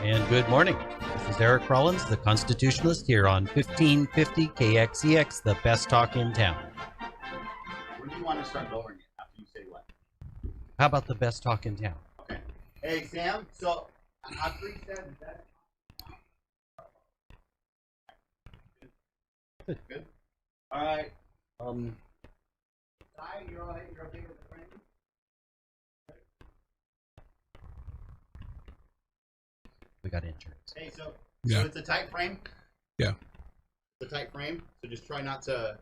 And good morning. This is Eric Rollins, the Constitutionalist, here on 1550 KXEX, the best talk in town. When do you want to start lowering it after you say what? How about the best talk in town? Okay. Hey, Sam, so after he said that. Good. Good. All right. You're all right? You're okay with the frame? We got insurance. Hey, so Yeah. it's a tight frame? Yeah. It's a tight frame, so just try not to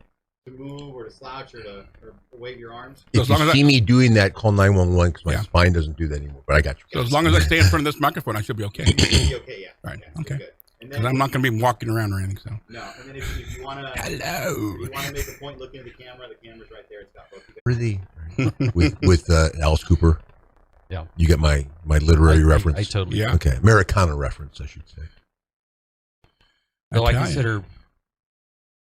move or to slouch or wave your arms. So If you see me doing that, call 911 because my Yeah. spine doesn't do that anymore. But I got you. So as long as I stay in front of this microphone, I should be okay. You'll be okay, yeah. Right. Yeah, Okay. good. And Because I'm not going to be walking around or anything. So. No, and then if you want to make a point looking at the camera's right there. It's got both of you. Really? with Alice Cooper. Yeah. You get my literary reference. I totally. Yeah. Okay, Americana reference, I should say. Though I tell ya. consider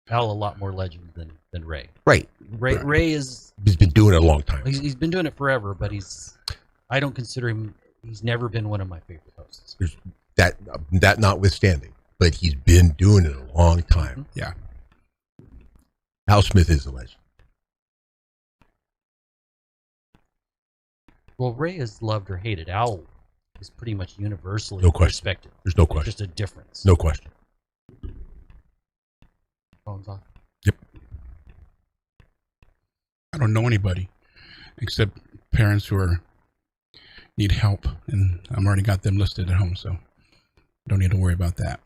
Al a lot more legend than Ray. Right. Ray is. He's been doing it a long time. He's been doing it forever, but I don't consider him. He's never been one of my favorite hosts. There's that notwithstanding, but he's been doing it a long time. Yeah. Al Smith is a legend. Well, Ray is loved or hated. Al is pretty much universally No question. respected. There's no There's question. just a difference. No question. Phone's off. Yep. I don't know anybody except parents who need help, and I've already got them listed at home, so don't need to worry about that.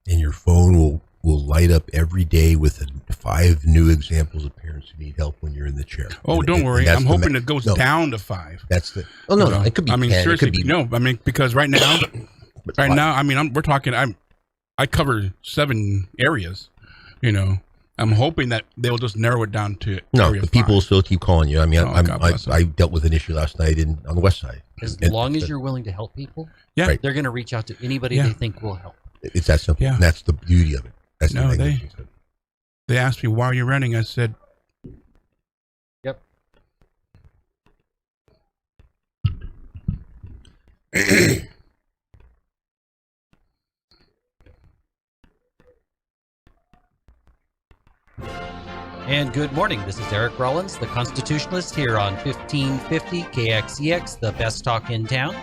And your phone will light up every day with 5 new examples of parents who need help when you're in the chair. Oh, And- don't and worry. that's I'm the hoping it goes no, down to 5. That's the. Oh no, You know? no, it could be. I mean, 10, seriously, it could be, no. I mean, because right now, but right 5. now, I mean, we're talking. I cover 7 areas. You know, I'm hoping that they'll just narrow it down to No, area the people 5. will still keep calling you. I mean, Oh, God bless them. I dealt with an issue last night on the west side. As And long as you're willing to help people, Yeah. Right. they're going to reach out to anybody Yeah. they think will help. It's that simple. Yeah. And that's the beauty of it. That's the No, magnificence of it. They asked me, why are you running? I said, Yep. And good morning. This is Eric Rollins, the Constitutionalist, here on 1550 KXEX, the best talk in town.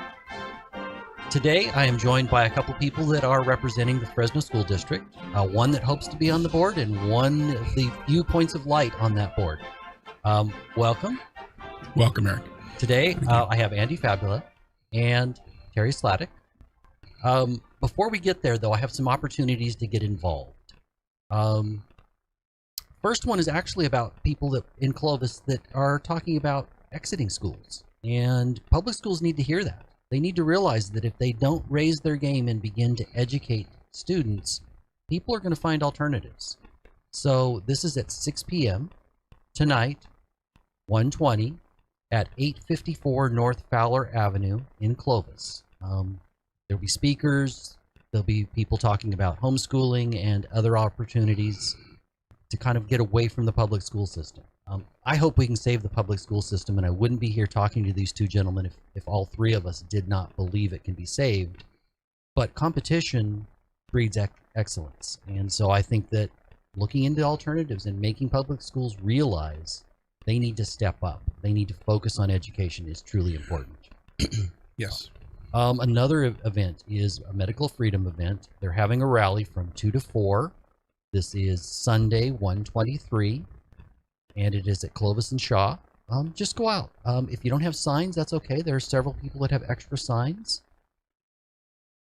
Today, I am joined by a couple people that are representing the Fresno School District, one that hopes to be on the board and one of the few points of light on that board. Welcome. welcome, Eric. Today, I have Anderw Fabela and Terry Slatic. Before we get there, though, I have some opportunities to get involved. First one is actually about people that in Clovis that are talking about exiting schools. And public schools need to hear that. They need to realize that if they don't raise their game and begin to educate students, people are going to find alternatives. So this is at 6 p.m. tonight, 1:20 at 854 North Fowler Avenue in Clovis. There'll be speakers, there'll be people talking about homeschooling and other opportunities to kind of get away from the public school system. I hope we can save the public school system, and I wouldn't be here talking to these two gentlemen if all three of us did not believe it can be saved. But competition breeds excellence. And so I think that looking into alternatives and making public schools realize they need to step up, they need to focus on education is truly important. Yes. Another event is a medical freedom event. They're having a rally from 2 to 4. This is Sunday, 1:23, and it is at Clovis and Shaw. Just go out. If you don't have signs, that's okay. There are several people that have extra signs.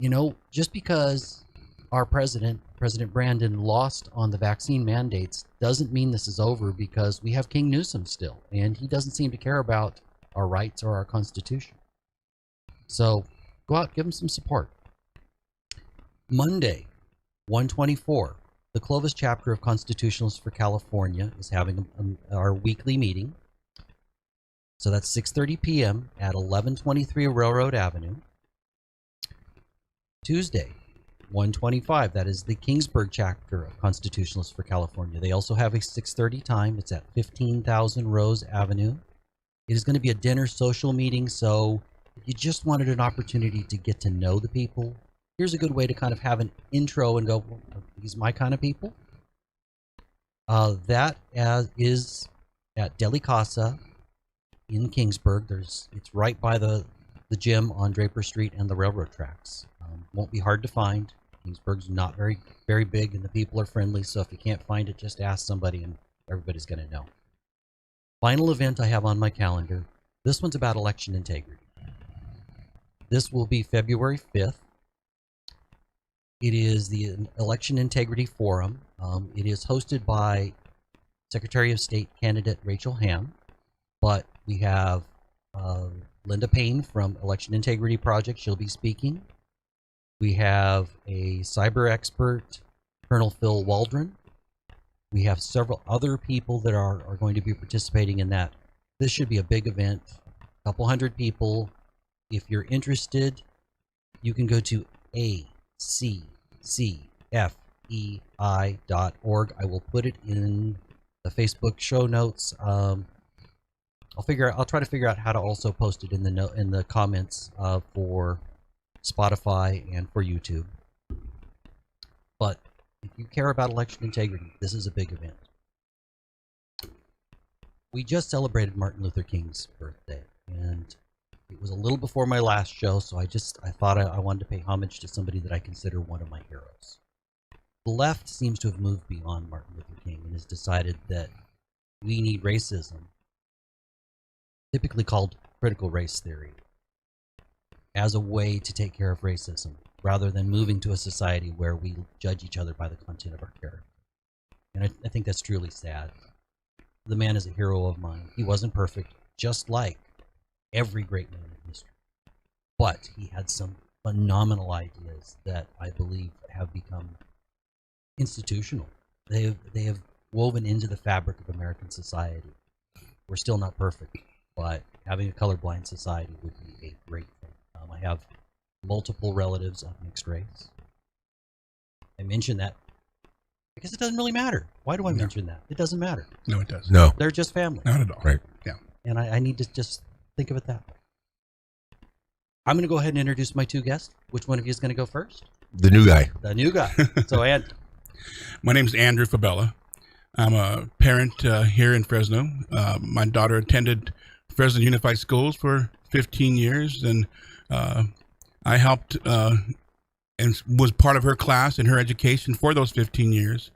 You know, just because our President Brandon, lost on the vaccine mandates doesn't mean this is over, because we have King Newsom still, and he doesn't seem to care about our rights or our Constitution. So go out, give him some support. Monday, 1:24. The Clovis chapter of Constitutionalists for California is having our weekly meeting. So that's 6:30 p.m. at 1123 Railroad Avenue. Tuesday, 1:25. That is the Kingsburg chapter of Constitutionalists for California. They also have a 6:30 time. It's at 15,000 Rose Avenue. It is going to be a dinner social meeting, so if you just wanted an opportunity to get to know the people, here's a good way to kind of have an intro and go, well, are these my kind of people? That is at Deli Casa in Kingsburg. It's right by the gym on Draper Street and the railroad tracks. Won't be hard to find. Kingsburg's not very, very big, and the people are friendly, so if you can't find it, just ask somebody, and everybody's going to know. Final event I have on my calendar. This one's about election integrity. This will be February 5th. It is the Election Integrity Forum. It is hosted by Secretary of State candidate Rachel Ham, but we have Linda Payne from Election Integrity Project. She'll be speaking. We have a cyber expert, Colonel Phil Waldron. We have several other people that are going to be participating in that. This should be a big event, a couple hundred people. If you're interested, you can go to accfei.org. I will put it in the Facebook show notes. I'll try to figure out how to also post it in the comments for Spotify and for YouTube. But if you care about election integrity, this is a big event. We just celebrated Martin Luther King's birthday, and it was a little before my last show, so I thought I wanted to pay homage to somebody that I consider one of my heroes. The left seems to have moved beyond Martin Luther King and has decided that we need racism, typically called critical race theory, as a way to take care of racism, rather than moving to a society where we judge each other by the content of our character. And I think that's truly sad. The man is a hero of mine. He wasn't perfect, just like every great man in history. But he had some phenomenal ideas that I believe have become institutional. They have woven into the fabric of American society. We're still not perfect, but having a colorblind society would be a great thing. I have multiple relatives of mixed race. I mention that because it doesn't really matter. Why do I mention that? It doesn't matter. No, it doesn't. No, They're just family. Not at all. Right. Yeah. And I need to just think of it that way. I'm going to go ahead and introduce my two guests. Which one of you is going to go first? the new guy. The new guy. So, My name's Anderw Fabela. I'm a parent here in Fresno. My daughter attended Fresno Unified Schools for 15 years, and I helped and was part of her class and her education for those 15 years,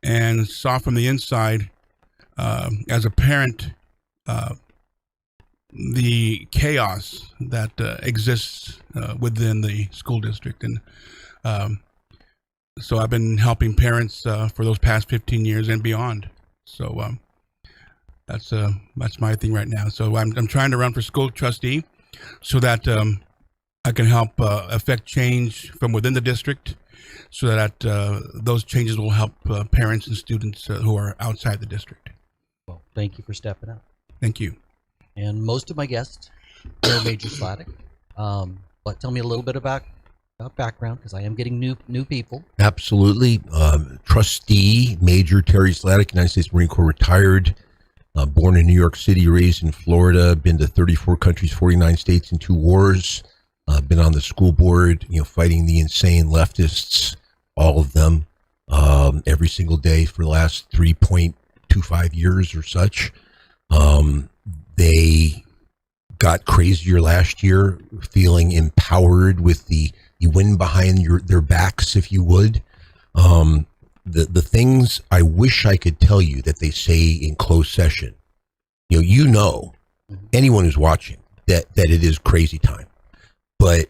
and saw from the inside, as a parent, the chaos that exists within the school district. And so I've been helping parents for those past 15 years and beyond. So that's my thing right now. So I'm trying to run for school trustee so that I can help affect change from within the district, so that those changes will help parents and students who are outside the district. well, thank you for stepping up. Thank you. And most of my guests are Major Slatic. But tell me a little bit about background, because I am getting new people. Absolutely. Trustee Major Terry Slatic, United States Marine Corps, retired. Born in New York City, raised in Florida. Been to 34 countries, 49 states, and 2 wars. Been on the school board, fighting the insane leftists, all of them, every single day for the last 3.25 years or such. They got crazier last year, feeling empowered with the wind behind their backs, if you would. The things I wish I could tell you that they say in closed session, anyone who's watching, that it is crazy time. But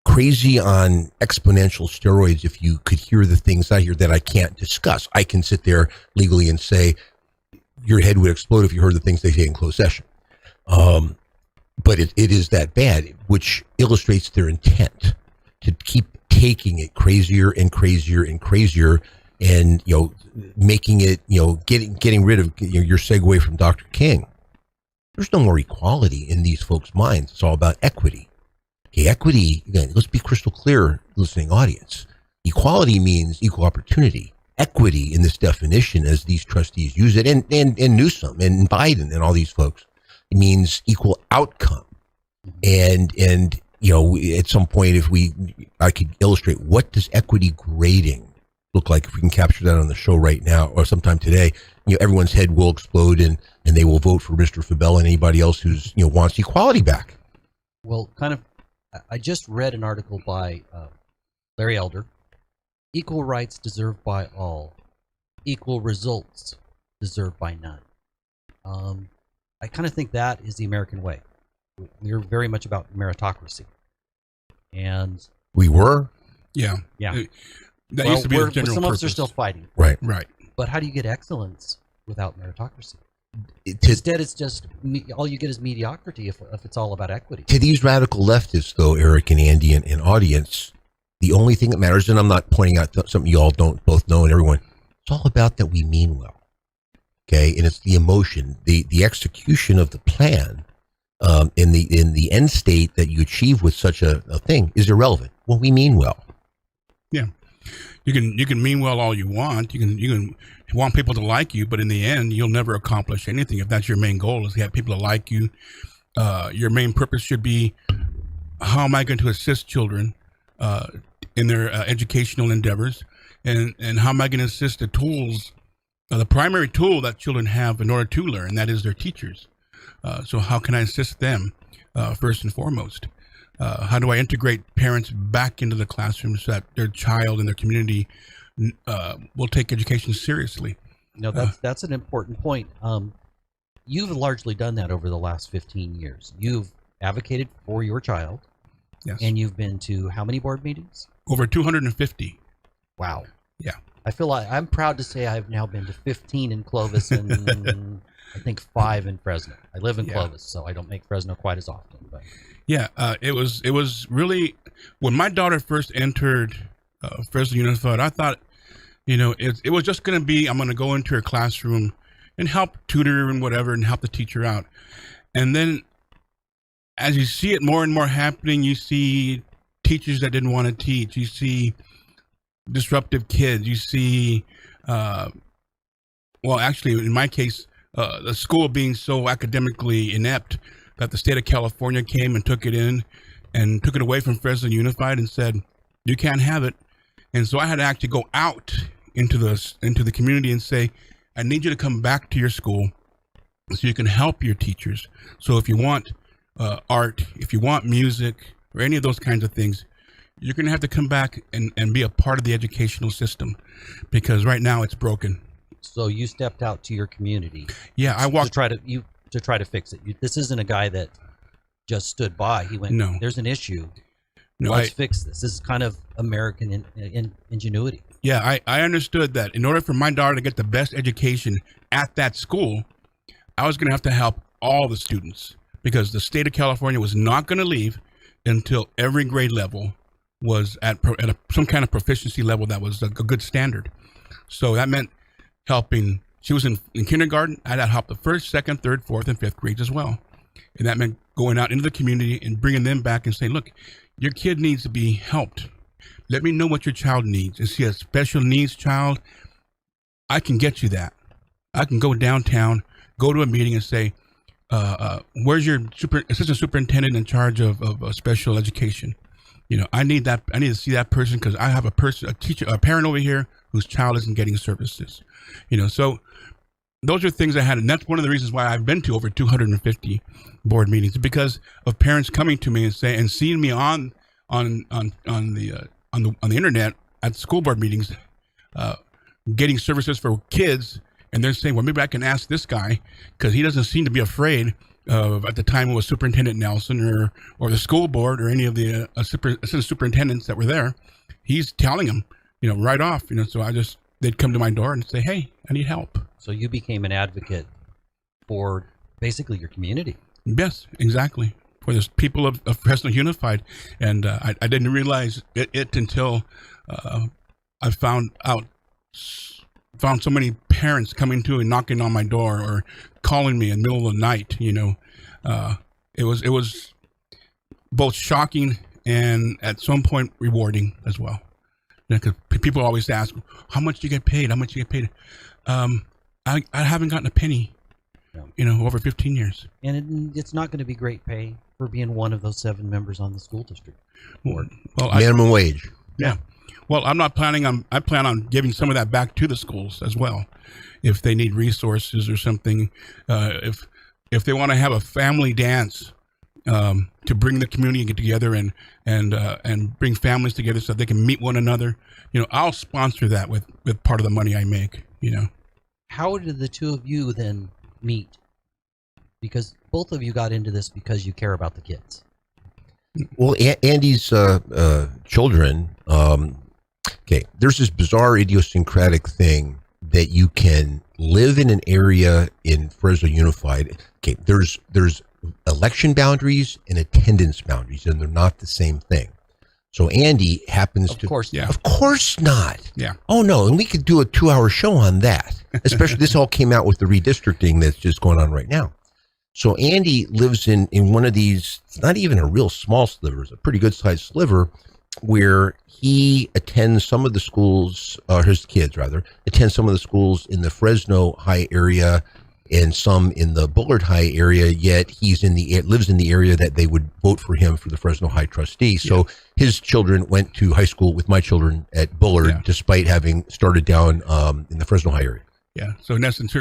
crazy on exponential steroids, if you could hear the things I hear that I can't discuss. I can sit there legally and say, your head would explode if you heard the things they say in closed session. But it is that bad, which illustrates their intent to keep taking it crazier and crazier and crazier, and making it getting rid of your segue from Dr. King. There's no more equality in these folks' minds. It's all about equity. Okay, equity, again, let's be crystal clear, listening audience. Equality means equal opportunity. Equity, in this definition, as these trustees use it, and Newsom and Biden and all these folks, it means equal outcome. And at some point, I could illustrate what does equity grading look like if we can capture that on the show right now or sometime today. Everyone's head will explode and they will vote for Mr. Fabela and anybody else who's wants equality back. Well, I just read an article by Larry Elder. Equal rights deserved by all. Equal results deserved by none. I kind of think that is the American way. We're very much about meritocracy. And we were? Yeah. That used to be the general some purpose. of us are still fighting. Right. But how do you get excellence without meritocracy? Instead, it's just all you get is mediocrity if it's all about equity. To these radical leftists, though, Eric and Andy and audience, the only thing that matters, and I'm not pointing out something you all don't both know and everyone, it's all about that we mean well. Okay? And it's the emotion, the execution of the plan in the end state that you achieve with such a thing is irrelevant. Well, we mean well. Yeah. You can mean well all you want. You can want people to like you, but in the end, you'll never accomplish anything if that's your main goal is to have people to like you. Your main purpose should be, how am I going to assist children in their educational endeavors, and how am I going to assist the tools, the primary tool that children have in order to learn, that is their teachers. So how can I assist them first and foremost? How do I integrate parents back into the classroom so that their child and their community will take education seriously? No, that's an important point. You've largely done that over the last 15 years. You've advocated for your child. Yes. And you've been to how many board meetings? Over 250. Wow. Yeah. I feel like I'm proud to say I've now been to 15 in Clovis and I think 5 in Fresno. I live in Clovis, so I don't make Fresno quite as often. But yeah, it was really, when my daughter first entered Fresno Unified, I thought, it was just going to be, I'm going to go into her classroom and help tutor and whatever and help the teacher out. And then as you see it more and more happening, you see teachers that didn't want to teach. You see disruptive kids. You see, well, actually, in my case, the school being so academically inept that the state of California came and took it in and took it away from Freson Unified and said, you can't have it. And so I had to actually go out into the community and say, I need you to come back to your school so you can help your teachers. So if you want art, if you want music or any of those kinds of things, you're going to have to come back and be a part of the educational system, because right now it's broken. So you stepped out to your community. Yeah, I walked to try to fix it. This isn't a guy that just stood by. He went, no, there's an issue. No, let's fix this. This is kind of American ingenuity. Yeah, I understood that in order for my daughter to get the best education at that school, I was going to have to help all the students, because the state of California was not going to leave until every grade level was at some kind of proficiency level that was a good standard. So that meant helping. She was in kindergarten. I had to help the first, second, third, fourth, and fifth grades as well. And that meant going out into the community and bringing them back and saying, look, your kid needs to be helped. Let me know what your child needs. Is he a special needs child? I can get you that. I can go downtown, go to a meeting and say, where's your assistant superintendent in charge of special education? I need that. I need to see that person, because I have a parent over here whose child isn't getting services. So those are things I had, and that's one of the reasons why I've been to over 250 board meetings, because of parents coming to me and seeing me on the internet at school board meetings, getting services for kids, and they're saying, well, maybe I can ask this guy, because he doesn't seem to be afraid of, at the time it was Superintendent Nelson or the school board or any of the assistant superintendents that were there. He's telling them, right off, so they'd come to my door and say, hey, I need help. So you became an advocate for basically your community. Yes, exactly. For the people of Fresno Unified. And I didn't realize it until I found so many parents coming to and knocking on my door or calling me in the middle of the night. It was both shocking and at some point rewarding as well. Because people always ask, how much do you get paid? How much do you get paid? I haven't gotten a penny, over 15 years. And it's not going to be great pay. for being one of those 7 members on the school district board. Well, Minimum wage. Yeah. Well, I plan on giving some of that back to the schools as well. If they need resources or something, if they want to have a family dance, to bring the community together and bring families together so they can meet one another, I'll sponsor that with part of the money I make, How did the two of you then meet? Because both of you got into this because you care about the kids. Well, Andy's children, there's this bizarre idiosyncratic thing that you can live in an area in Fresno Unified. Okay, there's election boundaries and attendance boundaries, and they're not the same thing. So Andy happens to... Of course, yeah. Of course not. Yeah. Oh, no, and we could do a 2-hour show on that. Especially, this all came out with the redistricting that's just going on right now. So Andy lives in one of these, it's not even a real small sliver, it's a pretty good-sized sliver, where he attends some of the schools, his kids rather, attend some of the schools in the Fresno High area and some in the Bullard High area, yet lives in the area that they would vote for him for the Fresno High trustee. So his children went to high school with my children at Bullard, despite having started down in the Fresno High area. Yeah. So in essence,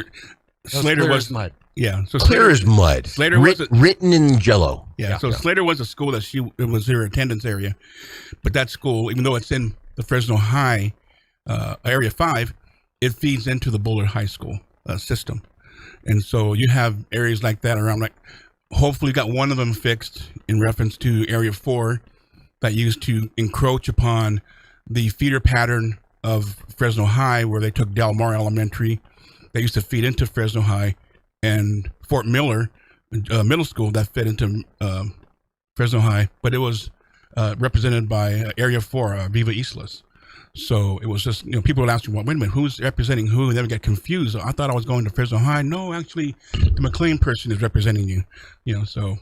Slater was mud. Yeah. So Clear as mud. Slater was written in jello. Yeah. So Slater was a school that it was her attendance area, but that school, even though it's in the Fresno High area 5, it feeds into the Bullard High School system. And so you have areas like that around, like hopefully got one of them fixed in reference to area 4 that used to encroach upon the feeder pattern of Fresno High, where they took Del Mar Elementary. They used to feed into Fresno High, and Fort Miller Middle School that fed into Fresno High, but it was represented by area 4, Viva Islas. So it was just, people would ask me, well, wait a minute, who's representing who? And they would get confused. I thought I was going to Fresno High. No, actually, the McLean person is representing you. So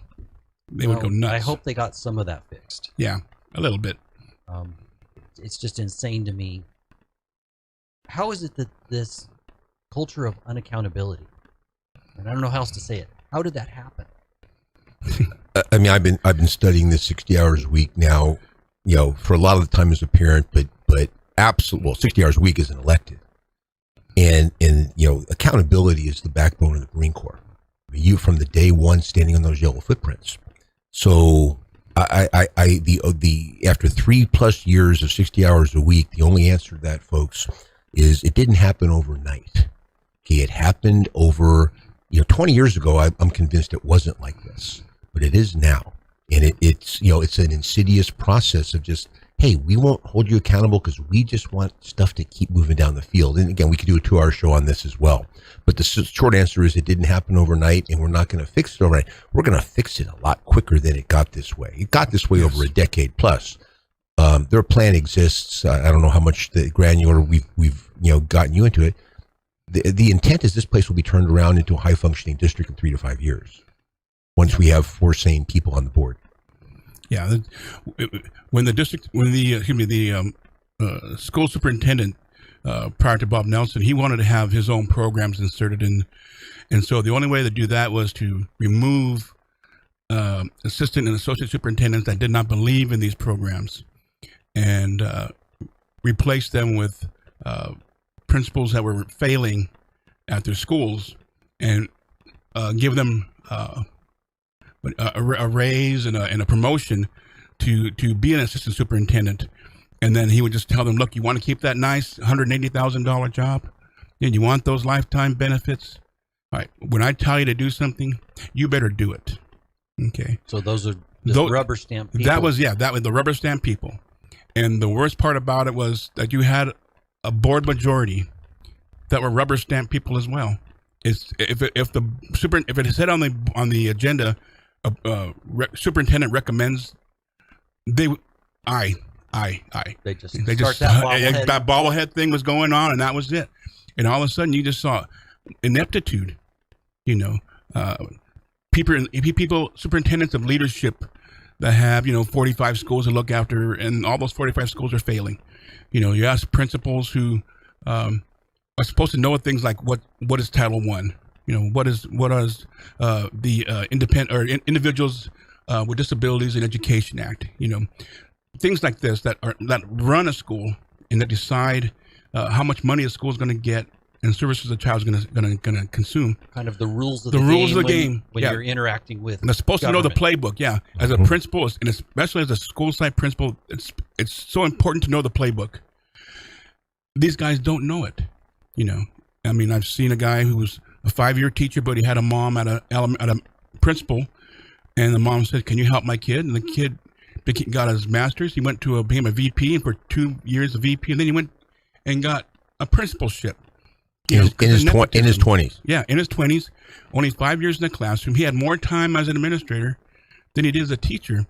they would go nuts. I hope they got some of that fixed. Yeah, a little bit. It's just insane to me. How is it that this culture of unaccountability, and I don't know how else to say it, how did that happen? I mean, I've been studying this 60 hours a week now, for a lot of the time as a parent, but absolutely, 60 hours a week as an elected. And accountability is the backbone of the Marine Corps. You from the day one standing on those yellow footprints. So after 3+ years of 60 hours a week, the only answer to that, folks, is it didn't happen overnight. Okay, it happened over, 20 years ago, I'm convinced it wasn't like this, but it is now. And it's an insidious process of just, hey, we won't hold you accountable because we just want stuff to keep moving down the field. And again, we could do a 2-hour show on this as well. But the short answer is it didn't happen overnight, and we're not going to fix it overnight. We're going to fix it a lot quicker than it got this way. It got this way over a decade plus. Their plan exists. I don't know how much the granular we've gotten you into it. The intent is this place will be turned around into a high functioning district in 3 to 5 years, once we have 4 sane people on the board. Yeah, when the school superintendent prior to Bob Nelson, he wanted to have his own programs inserted in, and so the only way to do that was to remove assistant and associate superintendents that did not believe in these programs, and replace them with principals that were failing at their schools, and give them a raise and a promotion to be an assistant superintendent. And then he would just tell them, look, you want to keep that nice $180,000 job, and you want those lifetime benefits. All right, when I tell you to do something, you better do it. Okay. So those are the rubber stamp people. That was the rubber stamp people. And the worst part about it was that you had a board majority that were rubber stamp people as well. If it said on the agenda, superintendent recommends, they just that bobblehead thing was going on, and that was it. And all of a sudden, you just saw ineptitude. People, superintendents of leadership that have 45 schools to look after, and all those 45 schools are failing. You ask principals who are supposed to know things like what is Title I. What is the independent or individuals with Disabilities and Education Act. Things like this that run a school and that decide how much money a school is going to get and services a child is going to consume. Kind of the rules of the the rules game of the game when yeah. you're interacting with. And they're supposed government. to know the playbook. Yeah, as a principal, and especially as a school site principal, it's so important to know the playbook. These guys don't know it. I mean, I've seen a guy who was a 5-year teacher, but he had a mom at a principal, and the mom said, "Can you help my kid?" And the kid got his master's. He went to became a VP, and for 2 years a VP, and then he went and got a principalship. In his 20s. Yeah, in his 20s, only 5 years in the classroom. He had more time as an administrator than he did as a teacher.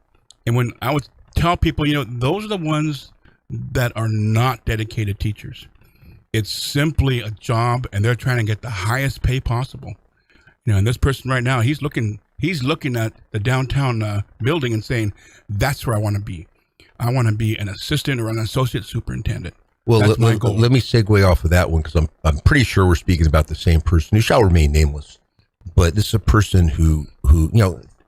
And when I would tell people, those are the ones that are not dedicated teachers. It's simply a job, and they're trying to get the highest pay possible. And this person right now, he's looking at the downtown building and saying, "That's where I want to be. I want to be an assistant or an associate superintendent." Well, That's my goal. let me segue off of that one, because I'm pretty sure we're speaking about the same person who shall remain nameless. But this is a person who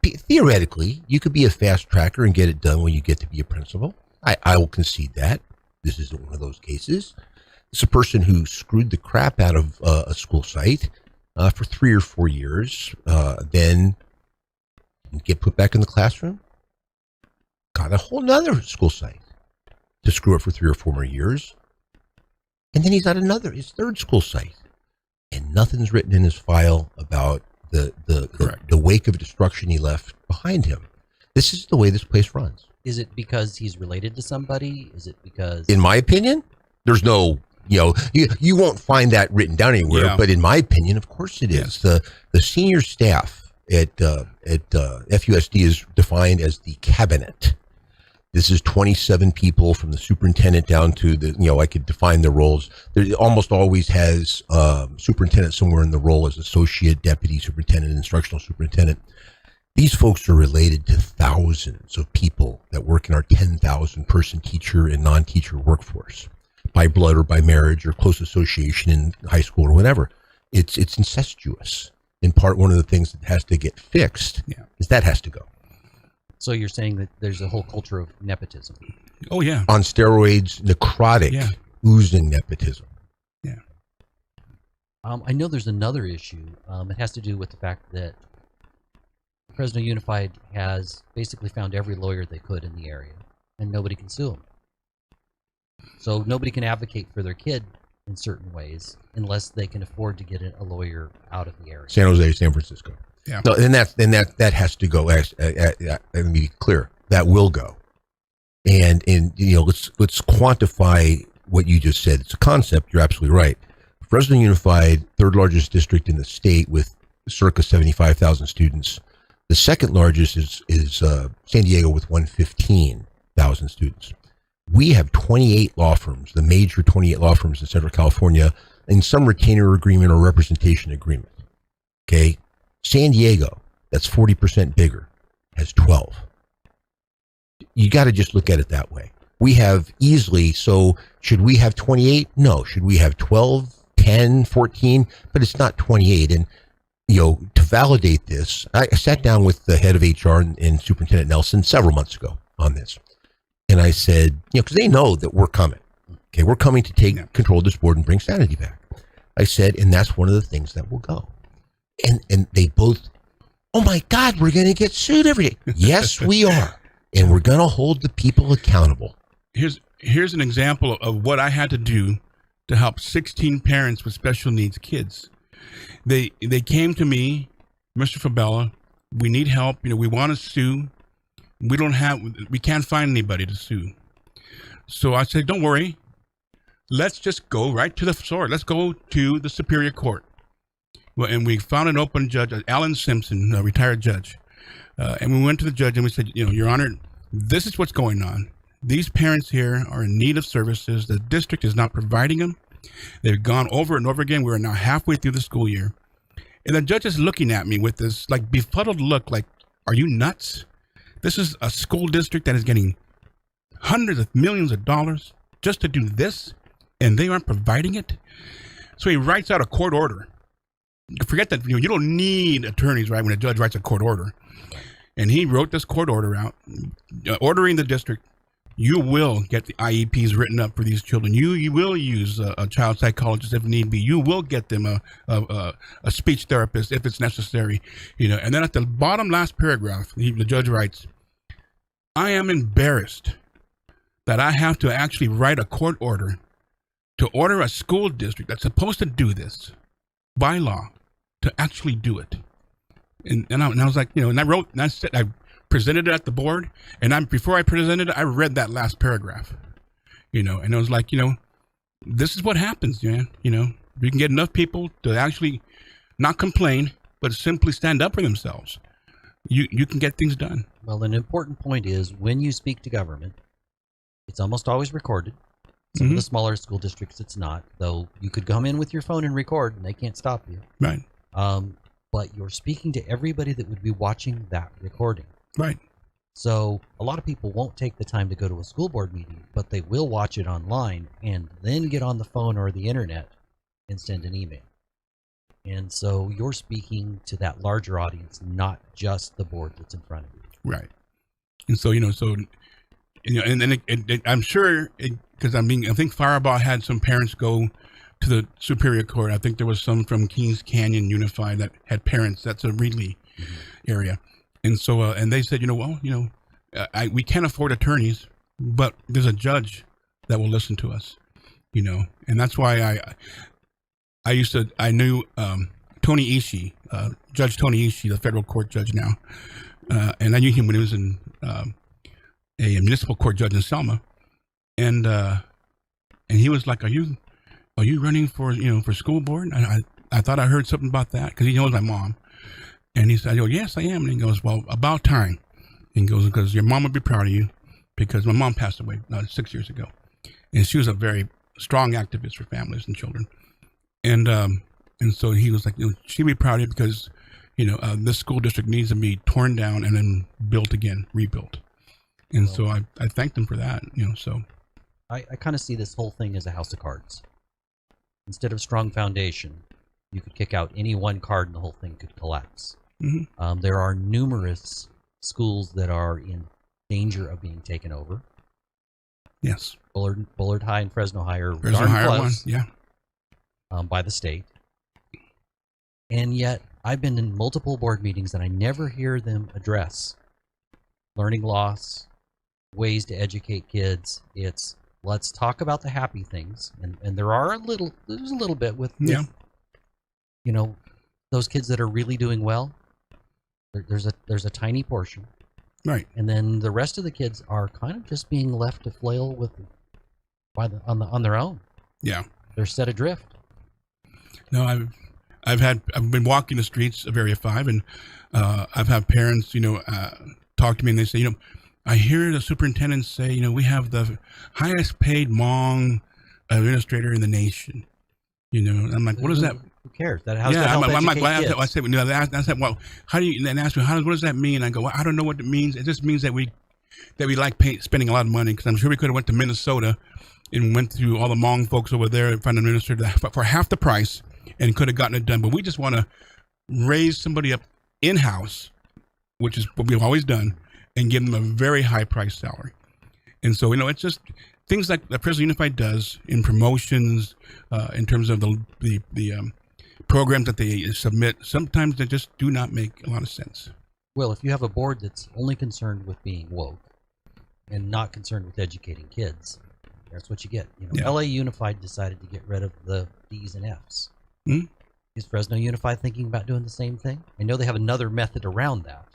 theoretically, you could be a fast tracker and get it done when you get to be a principal. I will concede that. This isn't one of those cases. It's a person who screwed the crap out of a school site for 3 or 4 years, then get put back in the classroom, got a whole nother school site to screw it for 3 or 4 more years. And then he's at his third school site, and nothing's written in his file about the wake of destruction he left behind him. This is the way this place runs. Is it because he's related to somebody? Is it because... In my opinion, there's no, you won't find that written down anywhere, Yeah. but in my opinion, of course it is. Yes. The senior staff at FUSD is defined as the cabinet. This is 27 people from the superintendent down to I could define the roles. There almost always has superintendent somewhere in the role as associate, deputy superintendent, instructional superintendent. These folks are related to thousands of people that work in our 10,000 person teacher and non-teacher workforce by blood or by marriage or close association in high school or whatever. It's incestuous. In part, one of the things that has to get fixed is that has to go. So you're saying that there's a whole culture of nepotism. Oh, yeah. On steroids, necrotic, oozing nepotism. Yeah. I know there's another issue. It has to do with the fact that Fresno Unified has basically found every lawyer they could in the area, and nobody can sue them. So nobody can advocate for their kid in certain ways unless they can afford to get a lawyer out of the area. San Jose, San Francisco. Yeah. No, and that has to go. Let me be clear. That will go. And let's quantify what you just said. It's a concept. You're absolutely right. Fresno Unified, third largest district in the state with circa 75,000 students. The second largest is San Diego with 115,000 students. We have 28 law firms, the major 28 law firms in Central California, in some retainer agreement or representation agreement. Okay. San Diego, that's 40% bigger, has 12. You got to just look at it that way. We have easily, so should we have 28? No. Should we have 12, 10, 14? But it's not 28. And, to validate this, I sat down with the head of HR and Superintendent Nelson several months ago on this. And I said, because they know that we're coming. Okay, we're coming to take control of this board and bring sanity back. I said, and that's one of the things that will go. And they both, oh my God, we're going to get sued every day. Yes, we are. And we're going to hold the people accountable. Here's an example of what I had to do to help 16 parents with special needs kids. They came to me, Mr. Fabela, we need help. We want to sue. We can't find anybody to sue. So I said, don't worry. Let's just go right to the source. Let's go to the Superior Court. Well, and we found an open judge, Alan Simpson, a retired judge. And we went to the judge and we said, Your Honor, this is what's going on. These parents here are in need of services. The district is not providing them. They've gone over and over again. We're now halfway through the school year. And the judge is looking at me with this befuddled look like, are you nuts? This is a school district that is getting hundreds of millions of dollars just to do this, and they aren't providing it. So he writes out a court order. Forget that, you don't need attorneys, right, when a judge writes a court order. And he wrote this court order out, ordering the district, you will get the IEPs written up for these children. You will use a child psychologist if need be. You will get them a speech therapist if it's necessary. And then at the bottom last paragraph, the judge writes, I am embarrassed that I have to actually write a court order to order a school district that's supposed to do this by law to actually do it. And I was like, and I presented it at the board, and before I presented it, I read that last paragraph, and I was like, this is what happens, man. We can get enough people to actually not complain, but simply stand up for themselves. You can get things done. Well, an important point is when you speak to government, it's almost always recorded. Some of the smaller school districts, it's not, though you could come in with your phone and record, and they can't stop you. Right. But you're speaking to everybody that would be watching that recording. Right. So a lot of people won't take the time to go to a school board meeting, but they will watch it online and then get on the phone or the internet and send an email. And so you're speaking to that larger audience, not just the board that's in front of you. Right. And so, and then I'm sure, because I think Firebaugh had some parents go to the Superior Court. I think there was some from Kings Canyon Unified that had parents. That's a Reedley area. And so, and they said, we can't afford attorneys, but there's a judge that will listen to us, and that's why I knew Tony Ishii, Judge Tony Ishii, the federal court judge now, and I knew him when he was in a municipal court judge in Selma, and he was like, are you running for school board? I thought I heard something about that because he knows my mom. And he said, I go, yes, I am. And he goes, well, about time. And he goes, because your mom would be proud of you, because my mom passed away 6 years ago. And she was a very strong activist for families and children. And so he was like, she'd be proud of you because, this school district needs to be torn down and then built again, rebuilt. And so I thanked him for that, so. I kind of see this whole thing as a house of cards. Instead of strong foundation, you could kick out any one card and the whole thing could collapse. Mm-hmm. There are numerous schools that are in danger of being taken over. Yes. Bullard High and Fresno High are Fresno High are one, yeah. By the state. And yet, I've been in multiple board meetings and I never hear them address learning loss, ways to educate kids. It's let's talk about the happy things, and there's a little bit with those kids that are really doing well. There's a tiny portion, right? And then the rest of the kids are kind of just being left to flail on their own. Yeah, they're set adrift. No, I've been walking the streets of Area 5, and I've had parents, talk to me, and they say, I hear the superintendent say, we have the highest paid Hmong administrator in the nation. I'm like, what is that? Who cares? How's that help I'm like, kids? I said, I said, well, how do you? And ask me, what does that mean? I go, well, I don't know what it means. It just means that we like spending a lot of money, because I'm sure we could have went to Minnesota and went through all the Hmong folks over there and found an administrator for half the price and could have gotten it done. But we just want to raise somebody up in-house, which is what we've always done, and give them a very high price salary. And so, it's just things like that Fresno Unified does in promotions, in terms of the programs that they submit. Sometimes they just do not make a lot of sense. Well, if you have a board that's only concerned with being woke and not concerned with educating kids, that's what you get. LA Unified decided to get rid of the D's and F's. Mm-hmm. Is Fresno Unified thinking about doing the same thing? I know they have another method around that.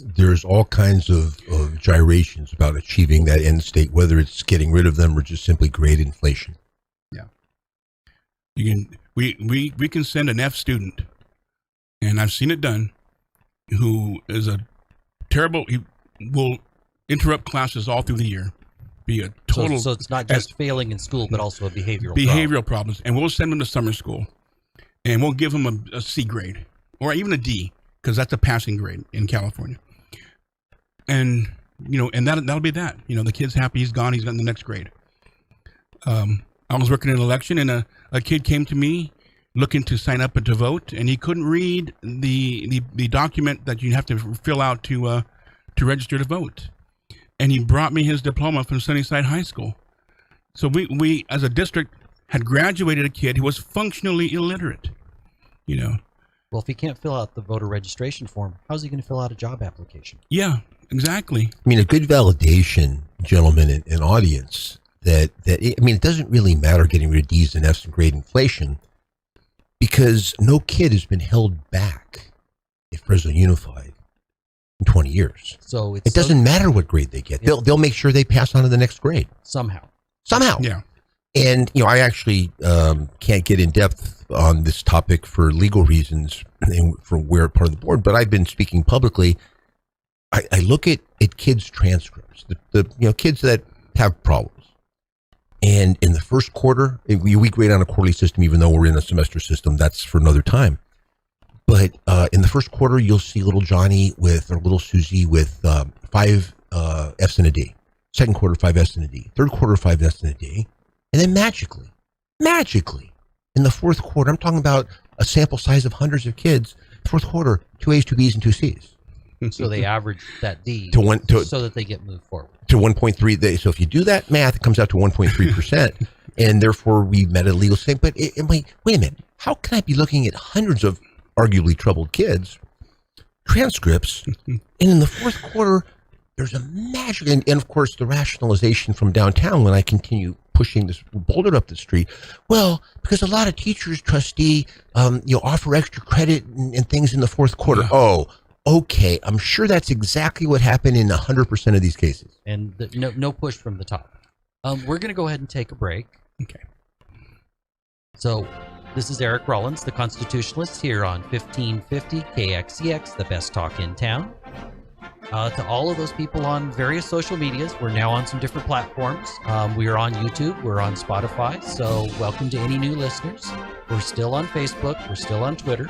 There's all kinds of gyrations about achieving that end state, whether it's getting rid of them or just simply grade inflation. Yeah. We can send an F student, and I've seen it done, who is he will interrupt classes all through the year, be a total. So it's not just failing in school, but also a behavioral problems. And we'll send them to summer school, and we'll give them a C grade or even a D, because that's a passing grade in California. And that'll be that. The kid's happy, he's gone, he's got in the next grade. I was working in an election, and a kid came to me looking to sign up and to vote, and he couldn't read the document that you have to fill out to to register to vote. And he brought me his diploma from Sunnyside High School. So we as a district had graduated a kid who was functionally illiterate, you know. Well, if he can't fill out the voter registration form, how's he going to fill out a job application? Yeah, exactly. I mean, a good validation, gentlemen and audience, it doesn't really matter getting rid of D's and F's and grade inflation, because no kid has been held back at Fresno Unified in 20 years. So it doesn't matter what grade they get. They'll make sure they pass on to the next grade. Somehow. Yeah. And, I actually can't get in depth on this topic for legal reasons and for where part of the board, but I've been speaking publicly. I look at kids' transcripts, the kids that have problems. And in the first quarter, we grade on a quarterly system, even though we're in a semester system. That's for another time. But in the first quarter, you'll see little Johnny or little Susie with 5 F's and a D. Second quarter, 5 F's and a D. Third quarter, 5 F's and a D. And then magically, in the fourth quarter, I'm talking about a sample size of hundreds of kids, fourth quarter, 2 A's, 2 B's, and 2 C's. So they average that D so that they get moved forward. To 1.3. So if you do that math, it comes out to 1.3%. And therefore, we met a legal thing. But wait a minute. How can I be looking at hundreds of arguably troubled kids' transcripts, and in the fourth quarter, there's a magic, and of course, the rationalization from downtown when I continue pushing this boulder up the street. Well, because a lot of teachers, trustee, offer extra credit and things in the fourth quarter. Yeah. Oh, okay. I'm sure that's exactly what happened in 100% of these cases. And no push from the top. We're going to go ahead and take a break. Okay. So this is Eric Rollins, the Constitutionalist, here on 1550 KXCX, the best talk in town. To all of those people on various social medias, we're now on some different platforms. We are on YouTube, we're on Spotify, so welcome to any new listeners. We're still on Facebook, we're still on Twitter.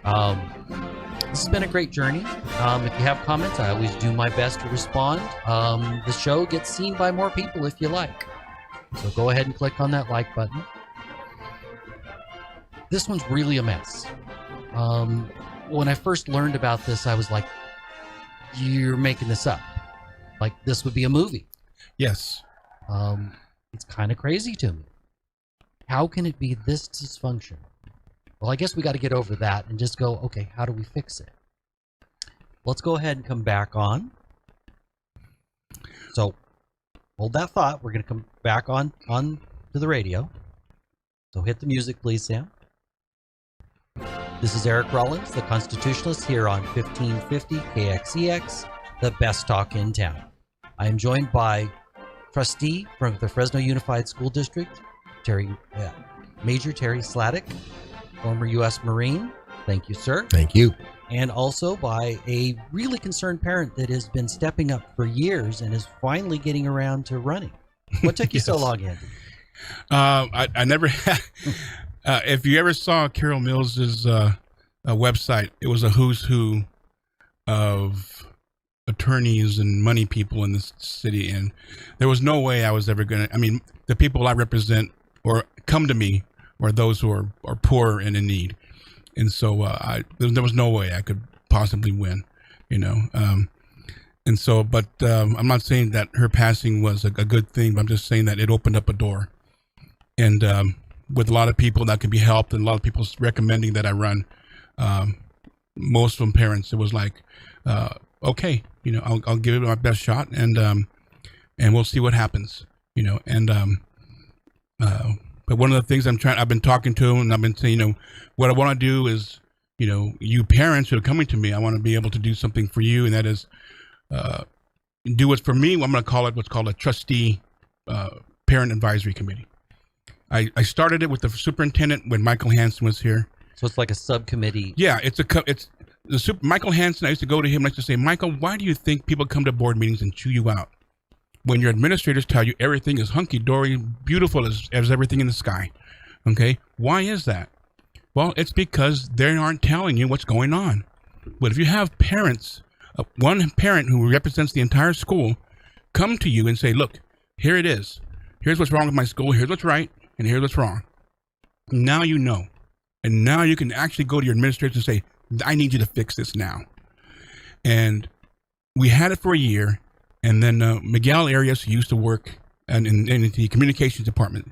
This has been a great journey. If you have comments, I always do my best to respond. The show gets seen by more people if you like. So go ahead and click on that like button. This one's really a mess. When I first learned about this, I was like, you're making this up. Like, this would be a movie. Yes. It's kind of crazy to me. How can it be this dysfunctional? Well, I guess we got to get over that and just go, okay, how do we fix it? Let's go ahead and come back on. So, hold that thought. We're going to come back on to the radio. So hit the music, please, Sam. This is Eric Rollins, the Constitutionalist, here on 1550 KXCX, the best talk in town. I am joined by trustee from the Fresno Unified School District, Major Terry Slatic, former U.S. Marine. Thank you, sir. Thank you. And also by a really concerned parent that has been stepping up for years and is finally getting around to running. What took you so long, Andy? I never had... if you ever saw Carol Mills's website, it was a who's who of attorneys and money people in this city, and there was no way I was ever going to. I mean, the people I represent or come to me are those who are poor and in need, and so there was no way I could possibly win, and so. But I'm not saying that her passing was a good thing, but I'm just saying that it opened up a door, and with a lot of people that can be helped, and a lot of people recommending that I run. Most of them parents, it was like, okay, I'll give it my best shot, and we'll see what happens, but one of the things I've been talking to them, and I've been saying, what I want to do is, you parents who are coming to me, I want to be able to do something for you, and that is, do what's for me. I'm going to call it what's called a trustee parent advisory committee. I started it with the superintendent when Michael Hansen was here. So it's like a subcommittee. Yeah, Michael Hansen. I used to go to him and I used to say, Michael, why do you think people come to board meetings and chew you out when your administrators tell you everything is hunky-dory, beautiful as everything in the sky? Okay, why is that? Well, it's because they aren't telling you what's going on. But if you have parents, one parent who represents the entire school, come to you and say, look, here it is. Here's what's wrong with my school. Here's what's right. And here's what's wrong. Now you know. And now you can actually go to your administrators and say, I need you to fix this now. And we had it for a year, and then Miguel Arias, who used to work in the communications department,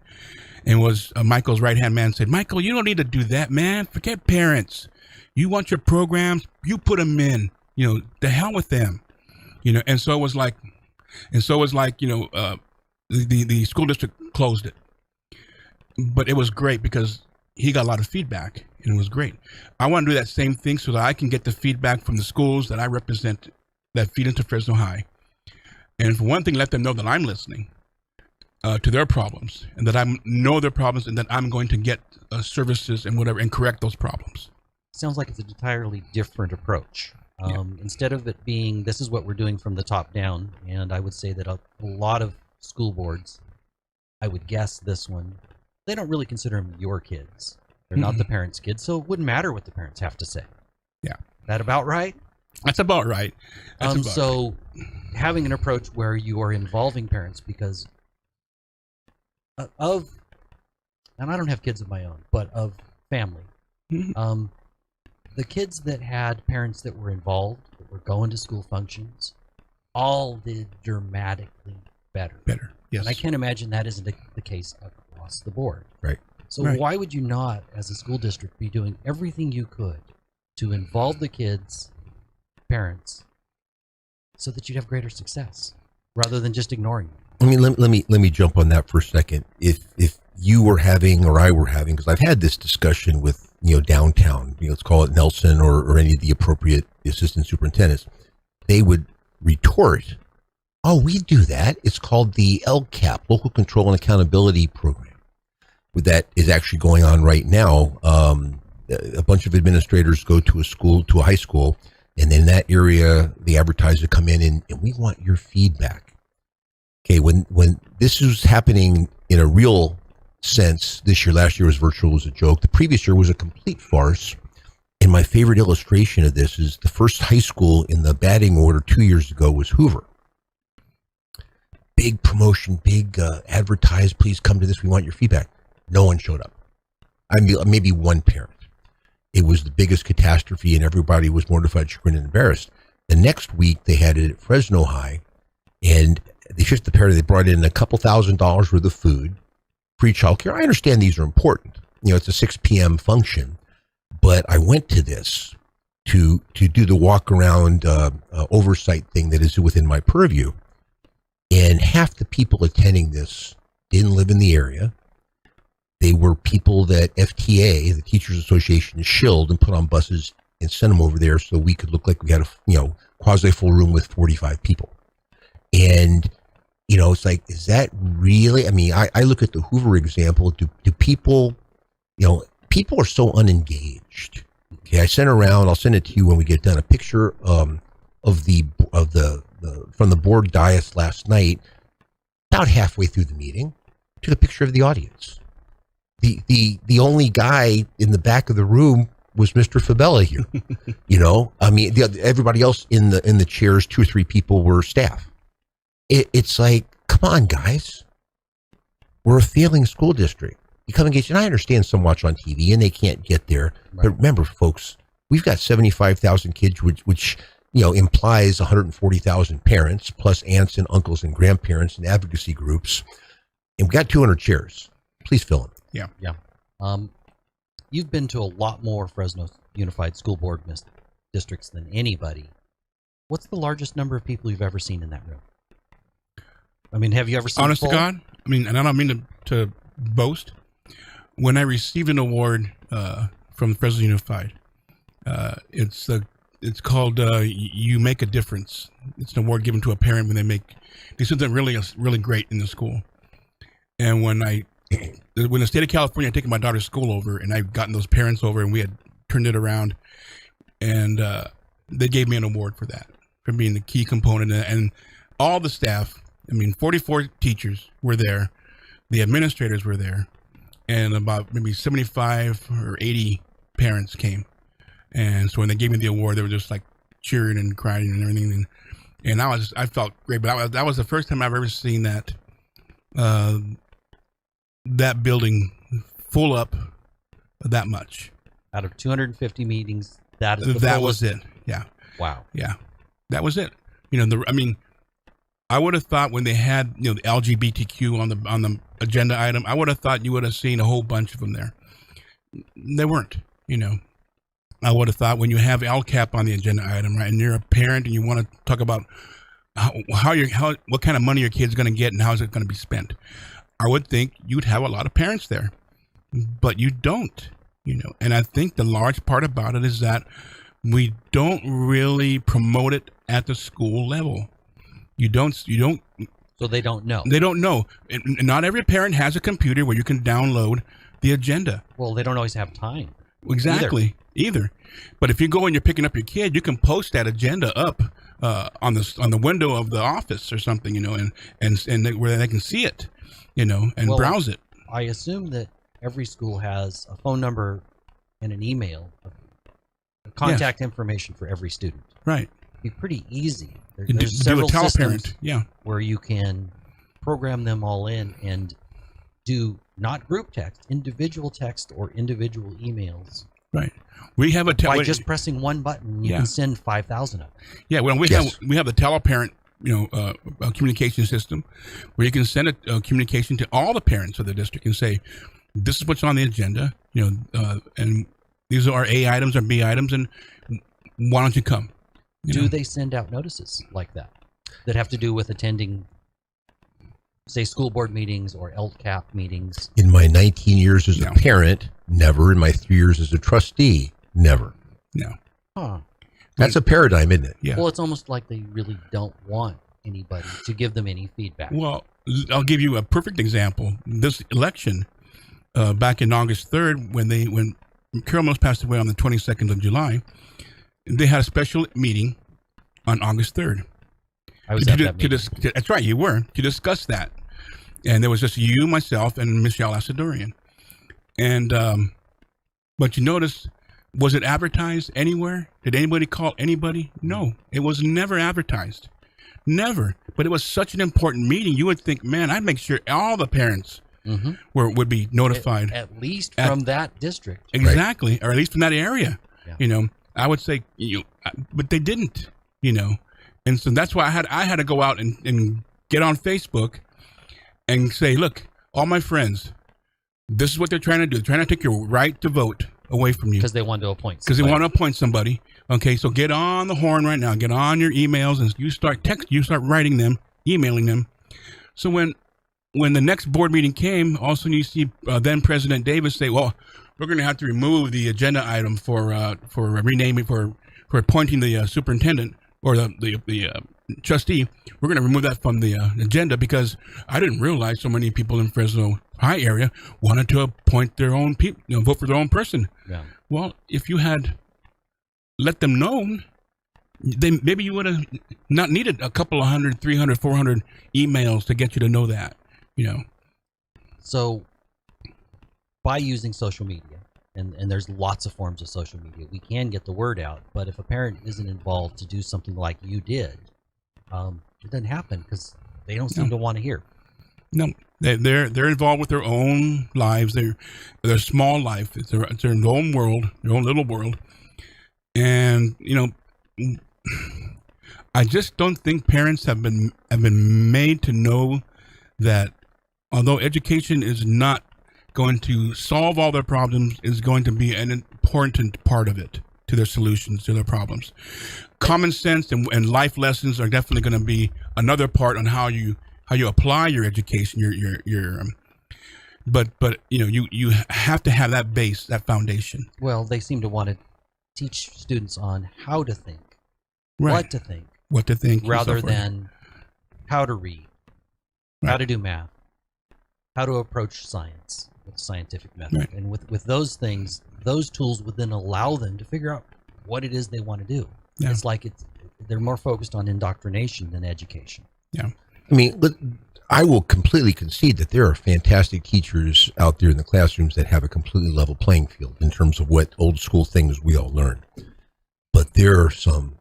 and was Michael's right-hand man, said, Michael, you don't need to do that, man. Forget parents. You want your programs, you put them in. The hell with them. And so it was like, the school district closed it. But it was great because he got a lot of feedback, and it was great. I want to do that same thing so that I can get the feedback from the schools that I represent that feed into Fresno High. And for one thing, let them know that I'm listening to their problems, and that I know their problems, and that I'm going to get services and whatever and correct those problems. Sounds like it's an entirely different approach. Instead of it being, this is what we're doing from the top down, and I would say that a lot of school boards, I would guess this one, they don't really consider them your kids. They're not the parents' kids, so it wouldn't matter what the parents have to say. Yeah. That about right? That's about right. So having an approach where you are involving parents because of, and I don't have kids of my own, but of family. The kids that had parents that were involved, that were going to school functions, all did dramatically better. Yes. And I can't imagine that isn't the case across the board. Right. So Right. why would you not, as a school district, be doing everything you could to involve the kids, parents, so that you'd have greater success, rather than just ignoring them? I mean, let me jump on that for a second. If you were having, or I were having, because I've had this discussion with downtown, let's call it Nelson or any of the appropriate assistant superintendents, they would retort, "Oh, we do that. It's called the LCAP, Local Control and Accountability Program, that is actually going on right now." A bunch of administrators go to a high school, and in that area, the advertiser come in and we want your feedback. Okay, when this was happening in a real sense this year, last year was virtual, was a joke. The previous year was a complete farce. And my favorite illustration of this is the first high school in the batting order 2 years ago was Hoover. Big promotion, big advertise, please come to this, we want your feedback. No one showed up. I mean, maybe one parent. It was the biggest catastrophe and everybody was mortified, chagrined, and embarrassed. The next week they had it at Fresno High, and they shifted the parent. They brought in a couple $1,000s worth of food, free childcare. I understand these are important. It's a 6 p.m. function, but I went to this to do the walk around oversight thing that is within my purview. And half the people attending this didn't live in the area. They were people that FTA, the Teachers Association, shilled and put on buses and sent them over there so we could look like we had a quasi full room with 45 people. And it's like, is that really? I mean, I look at the Hoover example. Do people, people are so unengaged. Okay, I sent around. I'll send it to you when we get done. A picture of the from the board dais last night. About halfway through the meeting, took a picture of the audience. The only guy in the back of the room was Mr. Fabela here. I mean, everybody else in the chairs, 2 or 3 people were staff. It's like, come on, guys. We're a failing school district. You come engaged, and I understand some watch on TV and they can't get there. Right. But remember, folks, we've got 75,000 kids, which implies 140,000 parents, plus aunts and uncles and grandparents and advocacy groups. And we got 200 chairs. Please fill them. Yeah. You've been to a lot more Fresno Unified School Board districts than anybody. What's the largest number of people you've ever seen in that room? I mean, have you ever seen? Honest to God, I mean, and I don't mean to boast. When I received an award from Fresno Unified, it's called "You Make a Difference." It's an award given to a parent when they do something really great in the school. And when the state of California had taken my daughter's school over, and I've gotten those parents over, and we had turned it around, and they gave me an award for that, for being the key component, and all the staff. I mean, 44 teachers were there, the administrators were there, and about maybe 75 or 80 parents came. And so when they gave me the award, they were just like cheering and crying and everything. And I felt great, but that was the first time I've ever seen that that building full up that much. Out of 250 meetings, that was it. Yeah. Wow. Yeah. That was it. I would have thought when they had the LGBTQ on the agenda item, I would have thought you would have seen a whole bunch of them there. They weren't. I would have thought when you have LCAP on the agenda item, right, and you're a parent and you want to talk about what kind of money your kid's going to get and how is it going to be spent, I would think you'd have a lot of parents there, but you don't. And I think the large part about it is that we don't really promote it at the school level. You don't. So they don't know. They don't know. And not every parent has a computer where you can download the agenda. Well, they don't always have time. Exactly. Either. But if you go and you're picking up your kid, you can post that agenda up on the window of the office or something, and where they can see it, and browse it. I assume that every school has a phone number and an email, contact information for every student. Right. It'd be pretty easy. Do There's a several systems teleparent, where you can program them all in and do not group text, individual text or individual emails. Right. We have by just pressing one button, you can send 5,000 of them. Yeah. Well, we have the teleparent, communication system where you can send a communication to all the parents of the district and say, this is what's on the agenda, and these are A items or B items, and why don't you come? Do they send out notices like that have to do with attending, say, school board meetings or LCAP meetings? In my 19 years as a parent, never. In my 3 years as a trustee, never. No. Huh. That's a paradigm, isn't it? Yeah. Well, it's almost like they really don't want anybody to give them any feedback. Well, I'll give you a perfect example. This election, back in August 3rd, when Carol Mills passed away on the 22nd of July, they had a special meeting on August 3rd. I was at that meeting. That's right, you were, to discuss that. And there was just you, myself, and Michelle Asadorian. And but you notice, was it advertised anywhere? Did anybody call anybody? No, it was never advertised. Never. But it was such an important meeting. You would think, man, I'd make sure all the parents would be notified. At least from that district. Exactly. Right. Or at least from that area. Yeah. I would say, but they didn't, And so that's why I had to go out and get on Facebook and say, look, all my friends, this is what they're trying to do. They're trying to take your right to vote away from you. Because they want to appoint somebody. Because they want to appoint somebody. Okay, so get on the horn right now. Get on your emails and you start writing them, emailing them. So when the next board meeting came, all of a sudden you see then President Davis say, well, we're going to have to remove the agenda item for renaming, for appointing the superintendent or the trustee. We're going to remove that from the agenda because I didn't realize so many people in Fresno High area wanted to appoint their own people, vote for their own person. Yeah. Well, if you had let them know, then maybe you would have not needed a couple of 100, 300, 400 emails to get you to know that, So by using social media, and there's lots of forms of social media, we can get the word out. But if a parent isn't involved to do something like you did, it doesn't happen because they don't seem to want to hear. No, they're involved with their own lives. Their small life. It's their own world, their own little world. And I just don't think parents have been made to know that although education is not going to solve all their problems, is going to be an important part of it to their solutions to their problems. Common sense and life lessons are definitely going to be another part on how you apply your education. But you have to have that base, that foundation. Well, they seem to want to teach students on how to think, right. what to think, rather so than how to read, right. how to do math, how to approach science with scientific method. Right. And with those things, those tools would then allow them to figure out what it is they want to do. Yeah. It's like they're more focused on indoctrination than education. Yeah. I mean, I will completely concede that there are fantastic teachers out there in the classrooms that have a completely level playing field in terms of what old school things we all learned. But there are some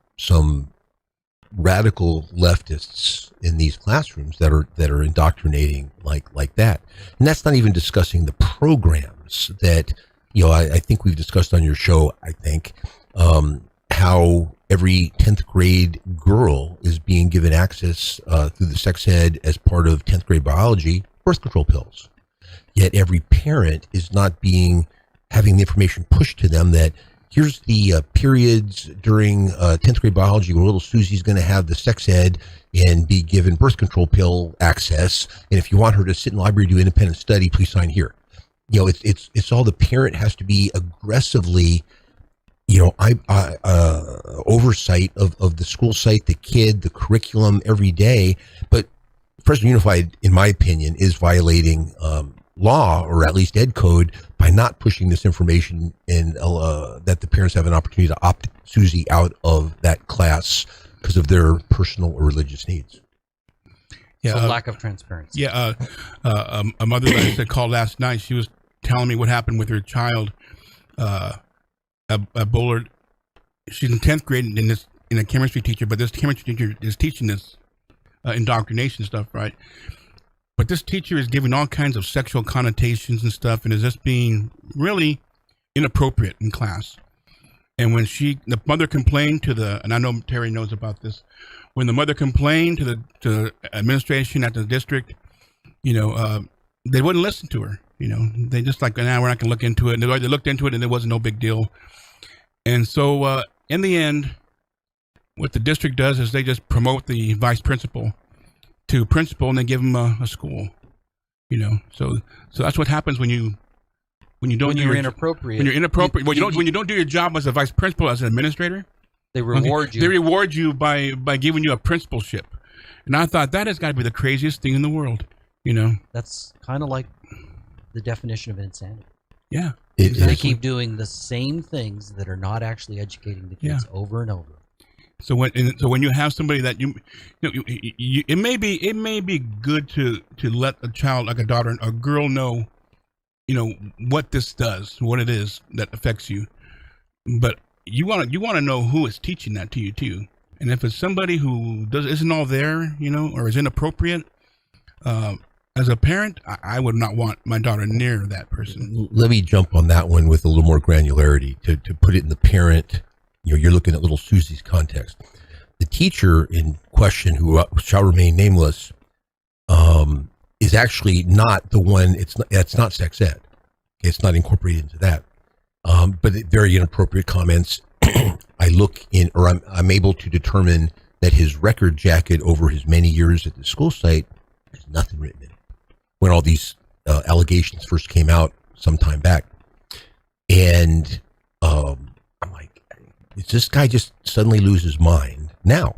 radical leftists in these classrooms that are indoctrinating like that. And that's not even discussing the programs that, I think we've discussed on your show, how every 10th grade girl is being given access through the sex ed as part of 10th grade biology, birth control pills. Yet every parent is not having the information pushed to them that here's the periods during 10th grade biology where little Susie's going to have the sex ed and be given birth control pill access. And if you want her to sit in the library and do independent study, please sign here. It's all the parent has to be aggressively, oversight of the school site, the kid, the curriculum every day. But Fresno Unified, in my opinion, is violating law, or at least ed code, by not pushing this information in that the parents have an opportunity to opt Susie out of that class because of their personal or religious needs. Yeah, so lack of transparency. Yeah, a mother that I called last night, she was telling me what happened with her child. A Bullard, she's in 10th grade in a chemistry teacher, but this chemistry teacher is teaching this indoctrination stuff, right? But this teacher is giving all kinds of sexual connotations and stuff, and is just being really inappropriate in class. And when the mother complained and I know Terry knows about this, when the mother complained to the administration at the district, they wouldn't listen to her. They just like, we're not going to look into it. And they looked into it, and it wasn't no big deal. And so in the end, what the district does is they just promote the vice principal to principal, and they give him a school. So that's what happens when you're inappropriate. When you're inappropriate, when you don't do your job as a vice principal, as an administrator, they reward you. They reward you by giving you a principalship. And I thought that has got to be the craziest thing in the world. That's kind of like the definition of insanity. Yeah, they keep doing the same things that are not actually educating the kids over and over. So when you have somebody that it may be good to let a child, like a daughter, a girl, know, what this does, what it is that affects you, but you want to know who is teaching that to you too. And if it's somebody who isn't all there, or is inappropriate, as a parent, I would not want my daughter near that person. Let me jump on that one with a little more granularity to put it in the parent. You're looking at little Susie's context. The teacher in question, who shall remain nameless, is actually not the one. It's not sex ed. It's not incorporated into that. But very inappropriate comments. I'm able to determine that his record jacket over his many years at the school site, there's nothing written in it. When all these allegations first came out some time back, and I'm like, does this guy just suddenly lose his mind now?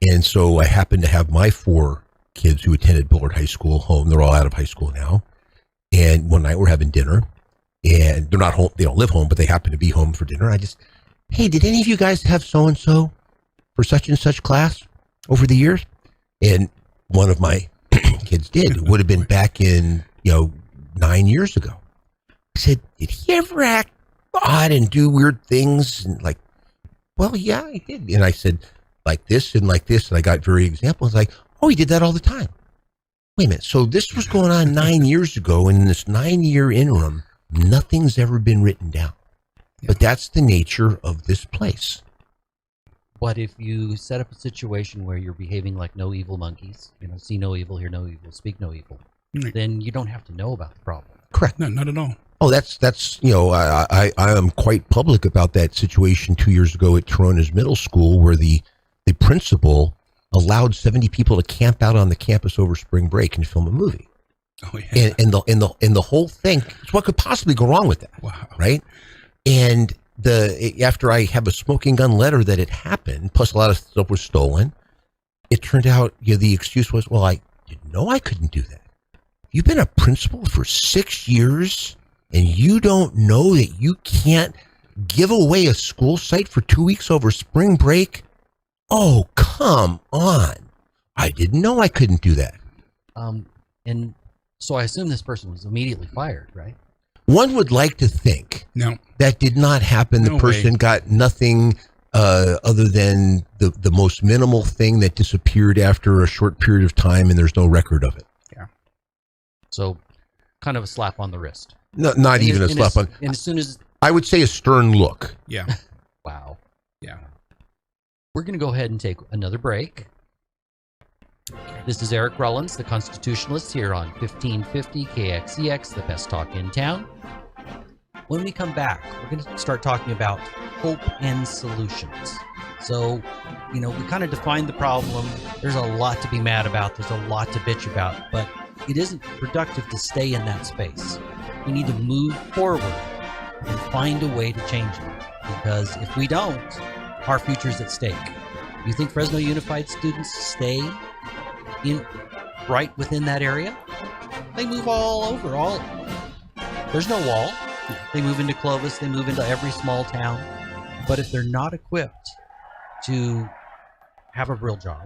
And so I happen to have my 4 kids who attended Bullard High School home. They're all out of high school now. And one night we're having dinner, and they're not home. They don't live home, but they happen to be home for dinner. Hey, did any of you guys have so-and-so for such and such class over the years? And one of my kids did. It would have been back in, 9 years ago. I said, did he ever act odd and do weird things? And like, well, yeah, he did. And I said, like this and like this. And I got very examples. Like, oh, he did that all the time. Wait a minute. So this was going on 9 years ago. And in this 9-year interim, nothing's ever been written down. Yeah. But that's the nature of this place. But if you set up a situation where you're behaving like no evil monkeys, see no evil, hear no evil, speak no evil, then you don't have to know about the problem. Correct. No, not at all. Oh, that's I am quite public about that situation 2 years ago at Torona's Middle School, where the principal allowed 70 people to camp out on the campus over spring break and film a movie. Oh yeah. And the whole thing, what could possibly go wrong with that? Wow. Right? And after I have a smoking gun letter that it happened, plus a lot of stuff was stolen, it turned out the excuse was, well, I didn't know I couldn't do that. You've been a principal for 6 years, and you don't know that you can't give away a school site for 2 weeks over spring break? Oh, come on. I didn't know I couldn't do that. And so I assume this person was immediately fired, right? One would like to think that did not happen. The person got nothing other than the most minimal thing that disappeared after a short period of time, and there's no record of it. Yeah. So kind of a slap on the wrist. No, not even a slap on. And as soon as I would say a stern look. Yeah. Wow. Yeah. we're going to go ahead and take another break. This is Eric Rollins, the Constitutionalist, here on 1550 KXEX, the best talk in town. When we come back, we're going to start talking about hope and solutions. So, we kind of defined the problem. There's a lot to be mad about. There's a lot to bitch about, but it isn't productive to stay in that space. We need to move forward and find a way to change it, because if we don't, our future's at stake. You think Fresno Unified students stay right within that area? They move all over. There's no wall. They move into Clovis. They move into every small town. But if they're not equipped to have a real job,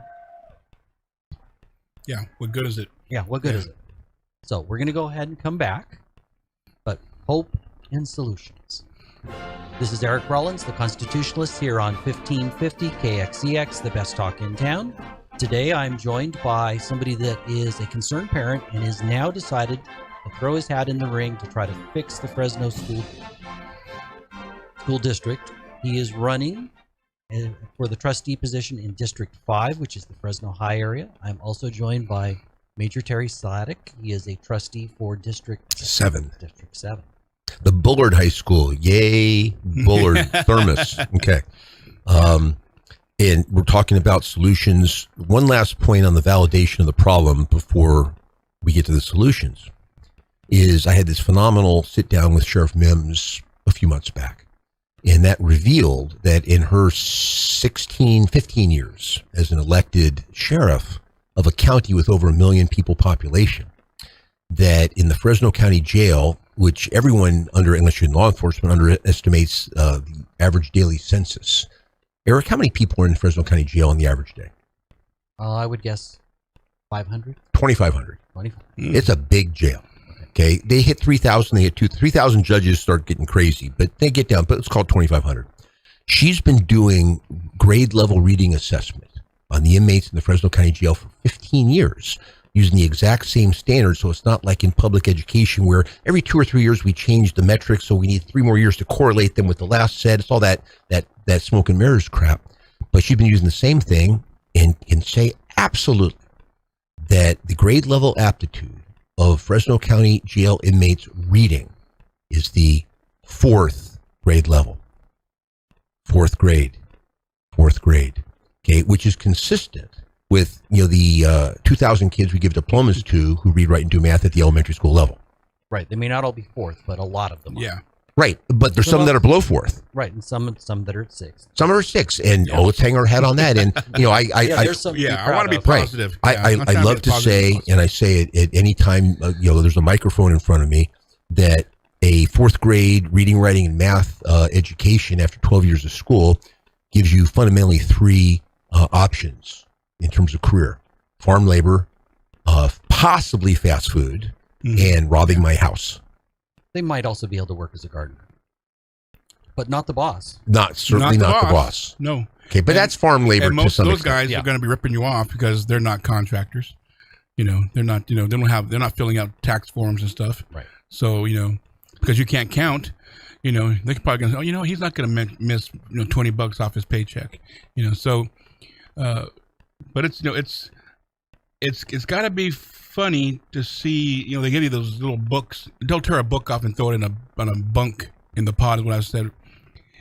yeah, what good is it? Yeah, what good is it? So we're going to go ahead and come back. But hope and solutions. This is Eric Rollins, the Constitutionalist, here on 1550 KXEX, the best talk in town. Today I'm joined by somebody that is a concerned parent and has now decided to throw his hat in the ring to try to fix the Fresno school district. He is running for the trustee position in District 5, which is the Fresno High area. I'm also joined by Major Terry Slatic. He is a trustee for District 7. District 7. The Bullard High School. Yay, Bullard Thermos. Okay. And we're talking about solutions. One last point on the validation of the problem before we get to the solutions is I had this phenomenal sit down with Sheriff Mims a few months back. And that revealed that in her 15 years as an elected sheriff of a county with over 1 million people population, that in the Fresno County Jail, which everyone unless you're in law enforcement, underestimates the average daily census. Eric, how many people are in Fresno County Jail on the average day? I would guess 500. 2,500. 25. It's a big jail. Okay, they hit 3,000. They hit 3,000. Judges start getting crazy, but they get down. But let's call it 2,500. She's been doing grade level reading assessment on the inmates in the Fresno County Jail for 15 years, using the exact same standard. So it's not like in public education where every 2 or 3 years we change the metrics, so we need 3 more years to correlate them with the last set. It's all that smoke and mirrors crap. But she's been using the same thing and can say absolutely that the grade level aptitude of Fresno County Jail inmates reading is the 4th grade level. 4th grade. Okay, which is consistent with the 2,000 kids we give diplomas to who read, write, and do math at the elementary school level. Right. They may not all be 4th, but a lot of them are. Yeah. Right, but there's some that are below 4th. Right, and some that are at 6th. Some are 6, and let's hang our hat on that. And I want to be positive. Right. I love to say, and I say it at any time. There's a microphone in front of me, that a 4th grade reading, writing, and math education after 12 years of school gives you fundamentally 3 options in terms of career: farm labor, possibly fast food, and robbing my house. They might also be able to work as a gardener, but not the boss. Certainly not the boss. No. Okay, but that's farm labor. And most to some of those extent. guys are going to be ripping you off because they're not contractors. They're not. They're not filling out tax forms and stuff. Right. So because you can't count. They're probably going to say, he's not going to miss $20 off his paycheck. So, but it's it's got to be funny to see, they give you those little books. They'll tear a book off and throw it on a bunk in the pod, is what I said.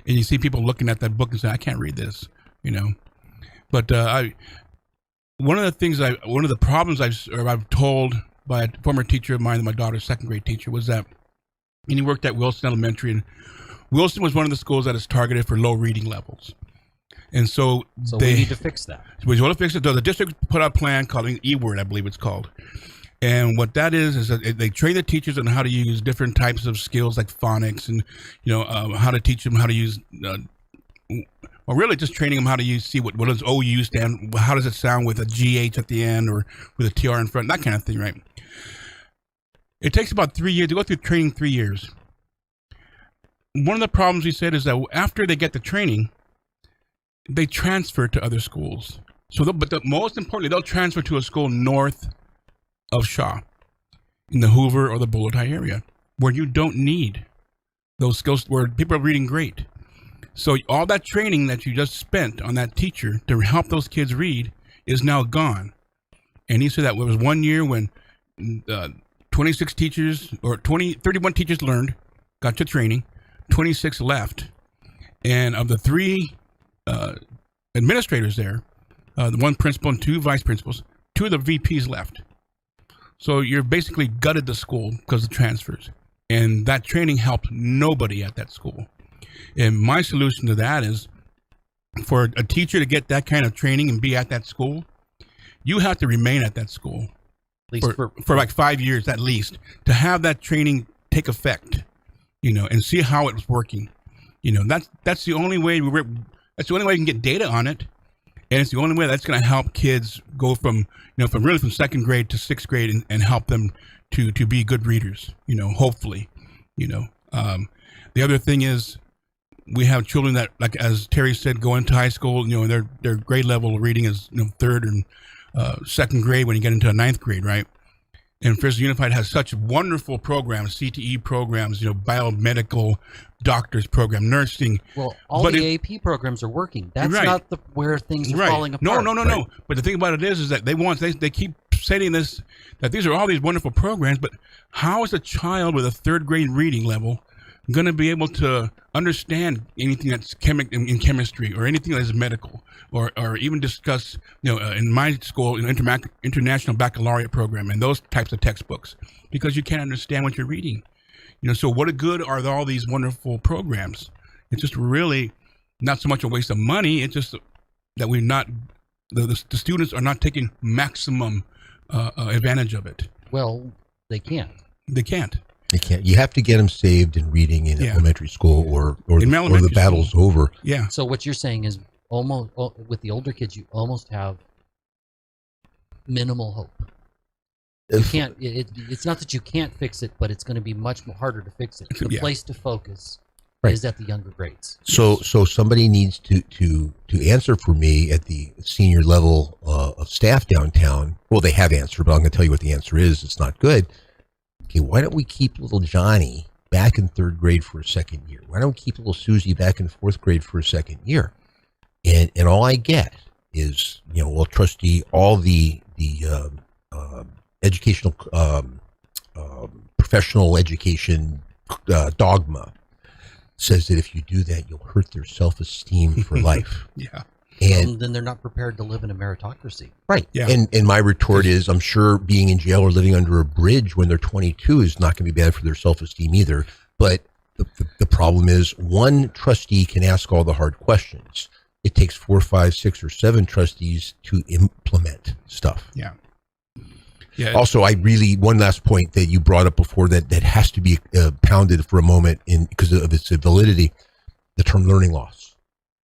And you see people looking at that book and saying, I can't read this, But one of the problems I've told by a former teacher of mine, my daughter's 2nd grade teacher, was that, and he worked at Wilson Elementary, and Wilson was one of the schools that is targeted for low reading levels. And so we need to fix that. We want to fix it. So the district put out a plan called E-Word, I believe it's called. And what that is that they train the teachers on how to use different types of skills like phonics and, how to teach them how to use, or really just training them how to see what does OU stand, how does it sound with a GH at the end or with a TR in front, that kind of thing, right? It takes about 3 years to go through training. 3 years. One of the problems he said is that after they get the training, they transfer to other schools. Most importantly, they'll transfer to a school north of Shaw, in the Hoover or the Bullard High area, where you don't need those skills, where people are reading great. So all that training that you just spent on that teacher to help those kids read is now gone. And he said that it was 1 year when 26 teachers or 31 teachers learned, got to training, 26 left. And of the 3 administrators there, the 1 principal and 2 vice principals, 2 of the VPs left. So you're basically gutted the school because of transfers. And that training helped nobody at that school. And my solution to that is for a teacher to get that kind of training and be at that school, you have to remain at that school for like 5 years at least to have that training take effect, and see how it's working. That's the only way that's the only way you can get data on it. And it's the only way that's going to help kids go from from second grade to 6th grade and help them to be good readers, hopefully, the other thing is we have children that, like, as Terry said, go into high school, their grade level of reading is, 3rd and 2nd grade when you get into 9th grade. Right. And Freson Unified has such wonderful programs, CTE programs, biomedical doctors program, nursing. Well, all the AP programs are working. That's right. not where things are falling apart. No. But the thing about it is that they keep saying this, that these are all these wonderful programs, but how is a child with a 3rd grade reading level going to be able to understand anything that's in chemistry or anything that is medical, or even discuss, in my school, international baccalaureate program and those types of textbooks, because you can't understand what you're reading. So what good are all these wonderful programs? It's just really not so much a waste of money. It's just that we're not, the students are not taking maximum advantage of it. Well, they can't. They can't. They can't. You have to get them saved in reading in elementary school, or the battle's over. Yeah. So what you're saying is almost with the older kids, you almost have minimal hope. You can't. It's not that you can't fix it, but it's going to be much harder to fix it. The place to focus is at the younger grades. So somebody needs to answer for me at the senior level of staff downtown. Well, they have answered, but I'm going to tell you what the answer is. It's not good. Okay, why don't we keep little Johnny back in 3rd grade for a 2nd year? Why don't we keep little Susie back in 4th grade for a 2nd year? And all I get is, trustee, all the educational, professional education dogma says that if you do that, you'll hurt their self-esteem for life. Yeah. And then they're not prepared to live in a meritocracy. Right. Yeah. And my retort is, I'm sure being in jail or living under a bridge when they're 22 is not going to be bad for their self-esteem either. But the problem is, one trustee can ask all the hard questions. It takes 4, 5, 6, or 7 trustees to implement stuff. Yeah. Yeah. Also, one last point that you brought up before that has to be pounded for a moment because of its validity, the term learning loss.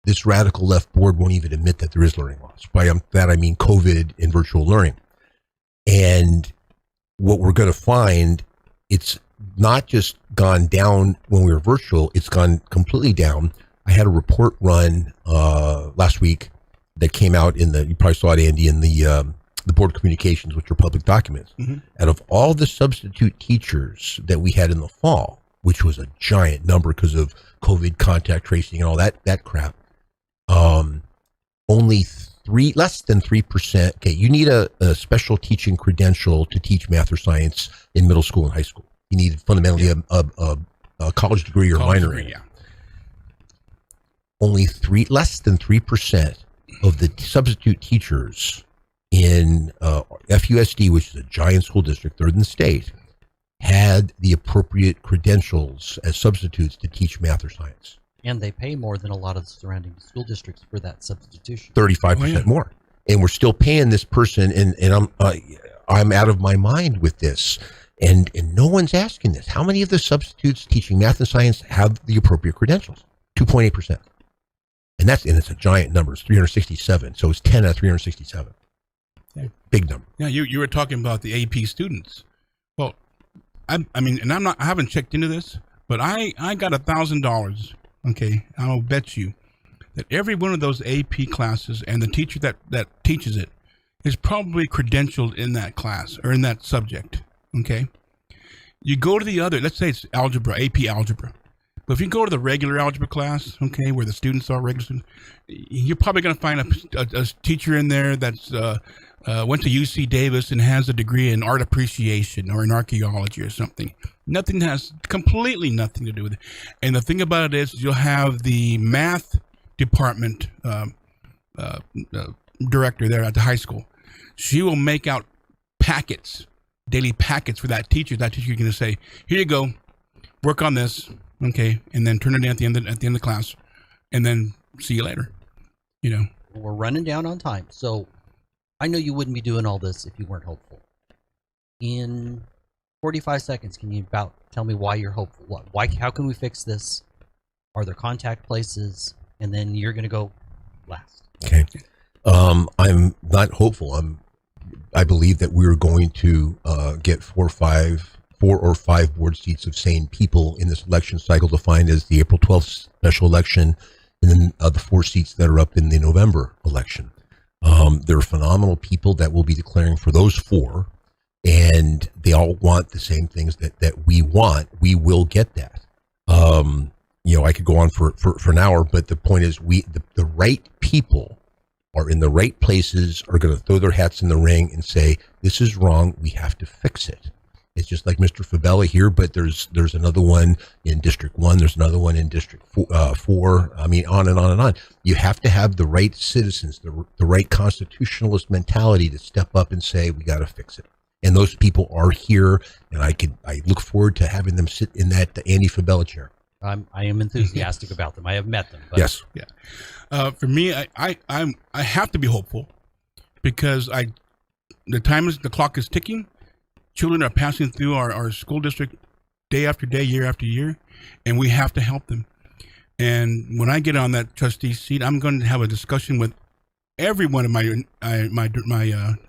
This radical left board won't even admit that there is learning loss. By that, I mean COVID and virtual learning. And what we're going to find, it's not just gone down when we were virtual, it's gone completely down. I had a report run last week that came out you probably saw it, Andy, in the Board of Communications, which are public documents. Mm-hmm. Out of all the substitute teachers that we had in the fall, which was a giant number because of COVID contact tracing and all that crap, only less than 3%. Okay, you need a special teaching credential to teach math or science in middle school and high school. You need fundamentally a college degree or minor in it. Only less than 3% of the substitute teachers in FUSD, which is a giant school district, 3rd in the state, had the appropriate credentials as substitutes to teach math or science. And they pay more than a lot of the surrounding school districts for that substitution. 35% more. And we're still paying this person, and I'm out of my mind with this. And no one's asking this. How many of the substitutes teaching math and science have the appropriate credentials? 2.8%. And it's a giant number. It's 367. So it's 10 out of 367. Yeah. Big number. Yeah, you were talking about the AP students. Well, I haven't checked into this, but I got $1,000. Okay, I'll bet you that every one of those AP classes and the teacher that teaches it is probably credentialed in that class or in that subject. Okay, you go to the other, let's say it's algebra, AP algebra. But if you go to the regular algebra class, okay, where the students are regular students, you're probably going to find a teacher in there that's went to UC Davis and has a degree in art appreciation or in archaeology or something. Completely nothing to do with it. And the thing about it is you'll have the math department director there at the high school. She will make out packets, daily packets for that teacher. That teacher is going to say, here you go, work on this, okay, and then turn it in at the end of the class, and then see you later. We're running down on time, so I know you wouldn't be doing all this if you weren't hopeful. In 45 seconds, can you tell me why you're hopeful? How can we fix this? Are there contact places? And then you're going to go last. Okay. I'm not hopeful. I believe that we're going to get 4 or 5 board seats of sane people in this election cycle, defined as the April 12th special election, and then the 4 seats that are up in the November election. There are phenomenal people that will be declaring for those 4, and they all want the same things that we want. We will get that. I could go on for an hour, but the point is the right people are in the right places, are going to throw their hats in the ring and say, this is wrong, we have to fix it. It's just like Mr. Fabela here, but there's another one in District 1, there's another one in District 4, I mean, on and on and on. You have to have the right citizens, the right constitutionalist mentality to step up and say, we got to fix it. And those people are here, and I look forward to having them sit in that Andy Fabela chair. I am enthusiastic about them. I have met them. But yes. Yeah. For me, I have to be hopeful because the clock is ticking. Children are passing through our school district day after day, year after year, and we have to help them. And when I get on that trustee seat, I'm going to have a discussion with every one of my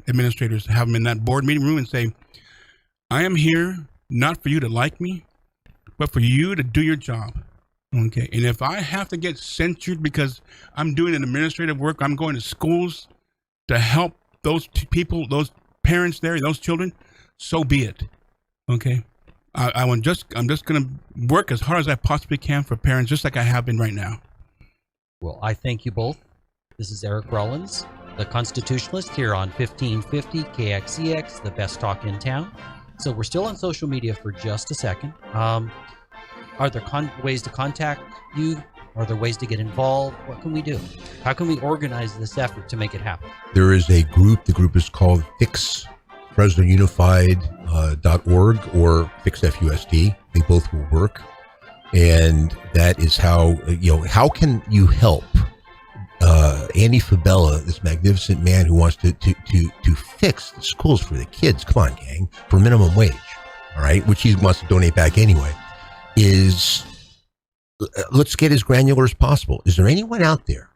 administrators, have them in that board meeting room and say, I am here not for you to like me, but for you to do your job. Okay. And if I have to get censured because I'm doing an administrative work, I'm going to schools to help those people, those parents there, those children, so be it. Okay. I'm just going to work as hard as I possibly can for parents, just like I have been right now. Well, I thank you both. This is Eric Rollins, the Constitutionalist, here on 1550 KXEX, the best talk in town. So we're still on social media for just a second. Are there ways to contact you? Are there ways to get involved? What can we do? How can we organize this effort to make it happen? There is a group. The group is called FixFresnoUnified.org or FixFUSD. They both will work. And that is how, how can you help Andy Fabela, this magnificent man who wants to fix the schools for the kids, come on, gang, for minimum wage, all right, which he wants to donate back anyway, is let's get as granular as possible. Is there anyone out there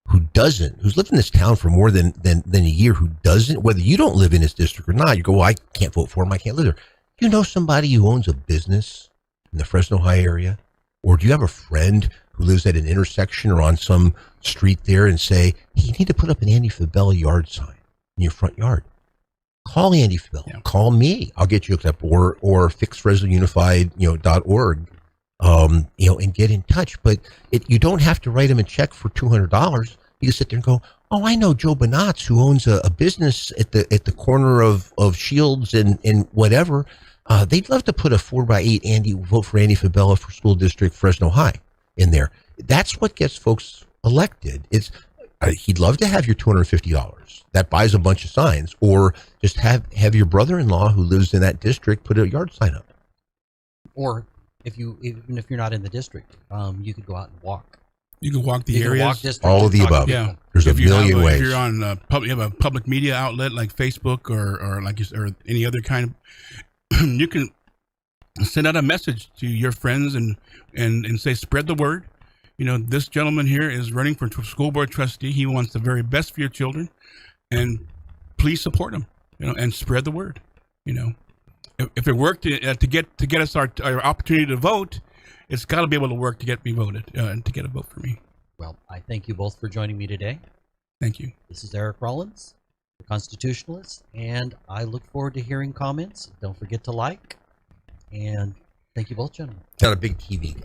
who's lived in this town for more than a year, who doesn't, whether you don't live in his district or not, you go, well, I can't vote for him, I can't live there. Do you know somebody who owns a business in the Fresno High area? Or do you have a friend who lives at an intersection or on some street there and say, hey, you need to put up an Andy Fabela yard sign in your front yard? Call Andy Fabela. Yeah. Call me. I'll get you hooked up. Or FixFresnoUnified.org, and get in touch. But you don't have to write him a check for $200. You can sit there and go, oh, I know Joe Bonatz, who owns a business at the corner of Shields and whatever. They'd love to put a 4x8 vote for Andy Fabela for school district Fresno High in there. That's what gets folks elected. He'd love to have your $250. That buys a bunch of signs. Or just have your brother-in-law who lives in that district put a yard sign up. Or even if you're not in the district, you could go out and walk. You can walk the areas. All of the above. Yeah. There's a million ways. If you're on you have a public media outlet like Facebook or any other kind of, you can send out a message to your friends and say, spread the word. This gentleman here is running for school board trustee. He wants the very best for your children, and please support him. And spread the word. If it worked to get us our opportunity to vote, it's got to be able to work to get me voted and to get a vote for me. Well, I thank you both for joining me today. Thank you. This is Eric Rollins, the Constitutionalist, and I look forward to hearing comments. Don't forget to like, and thank you both, gentlemen. Got a big TV.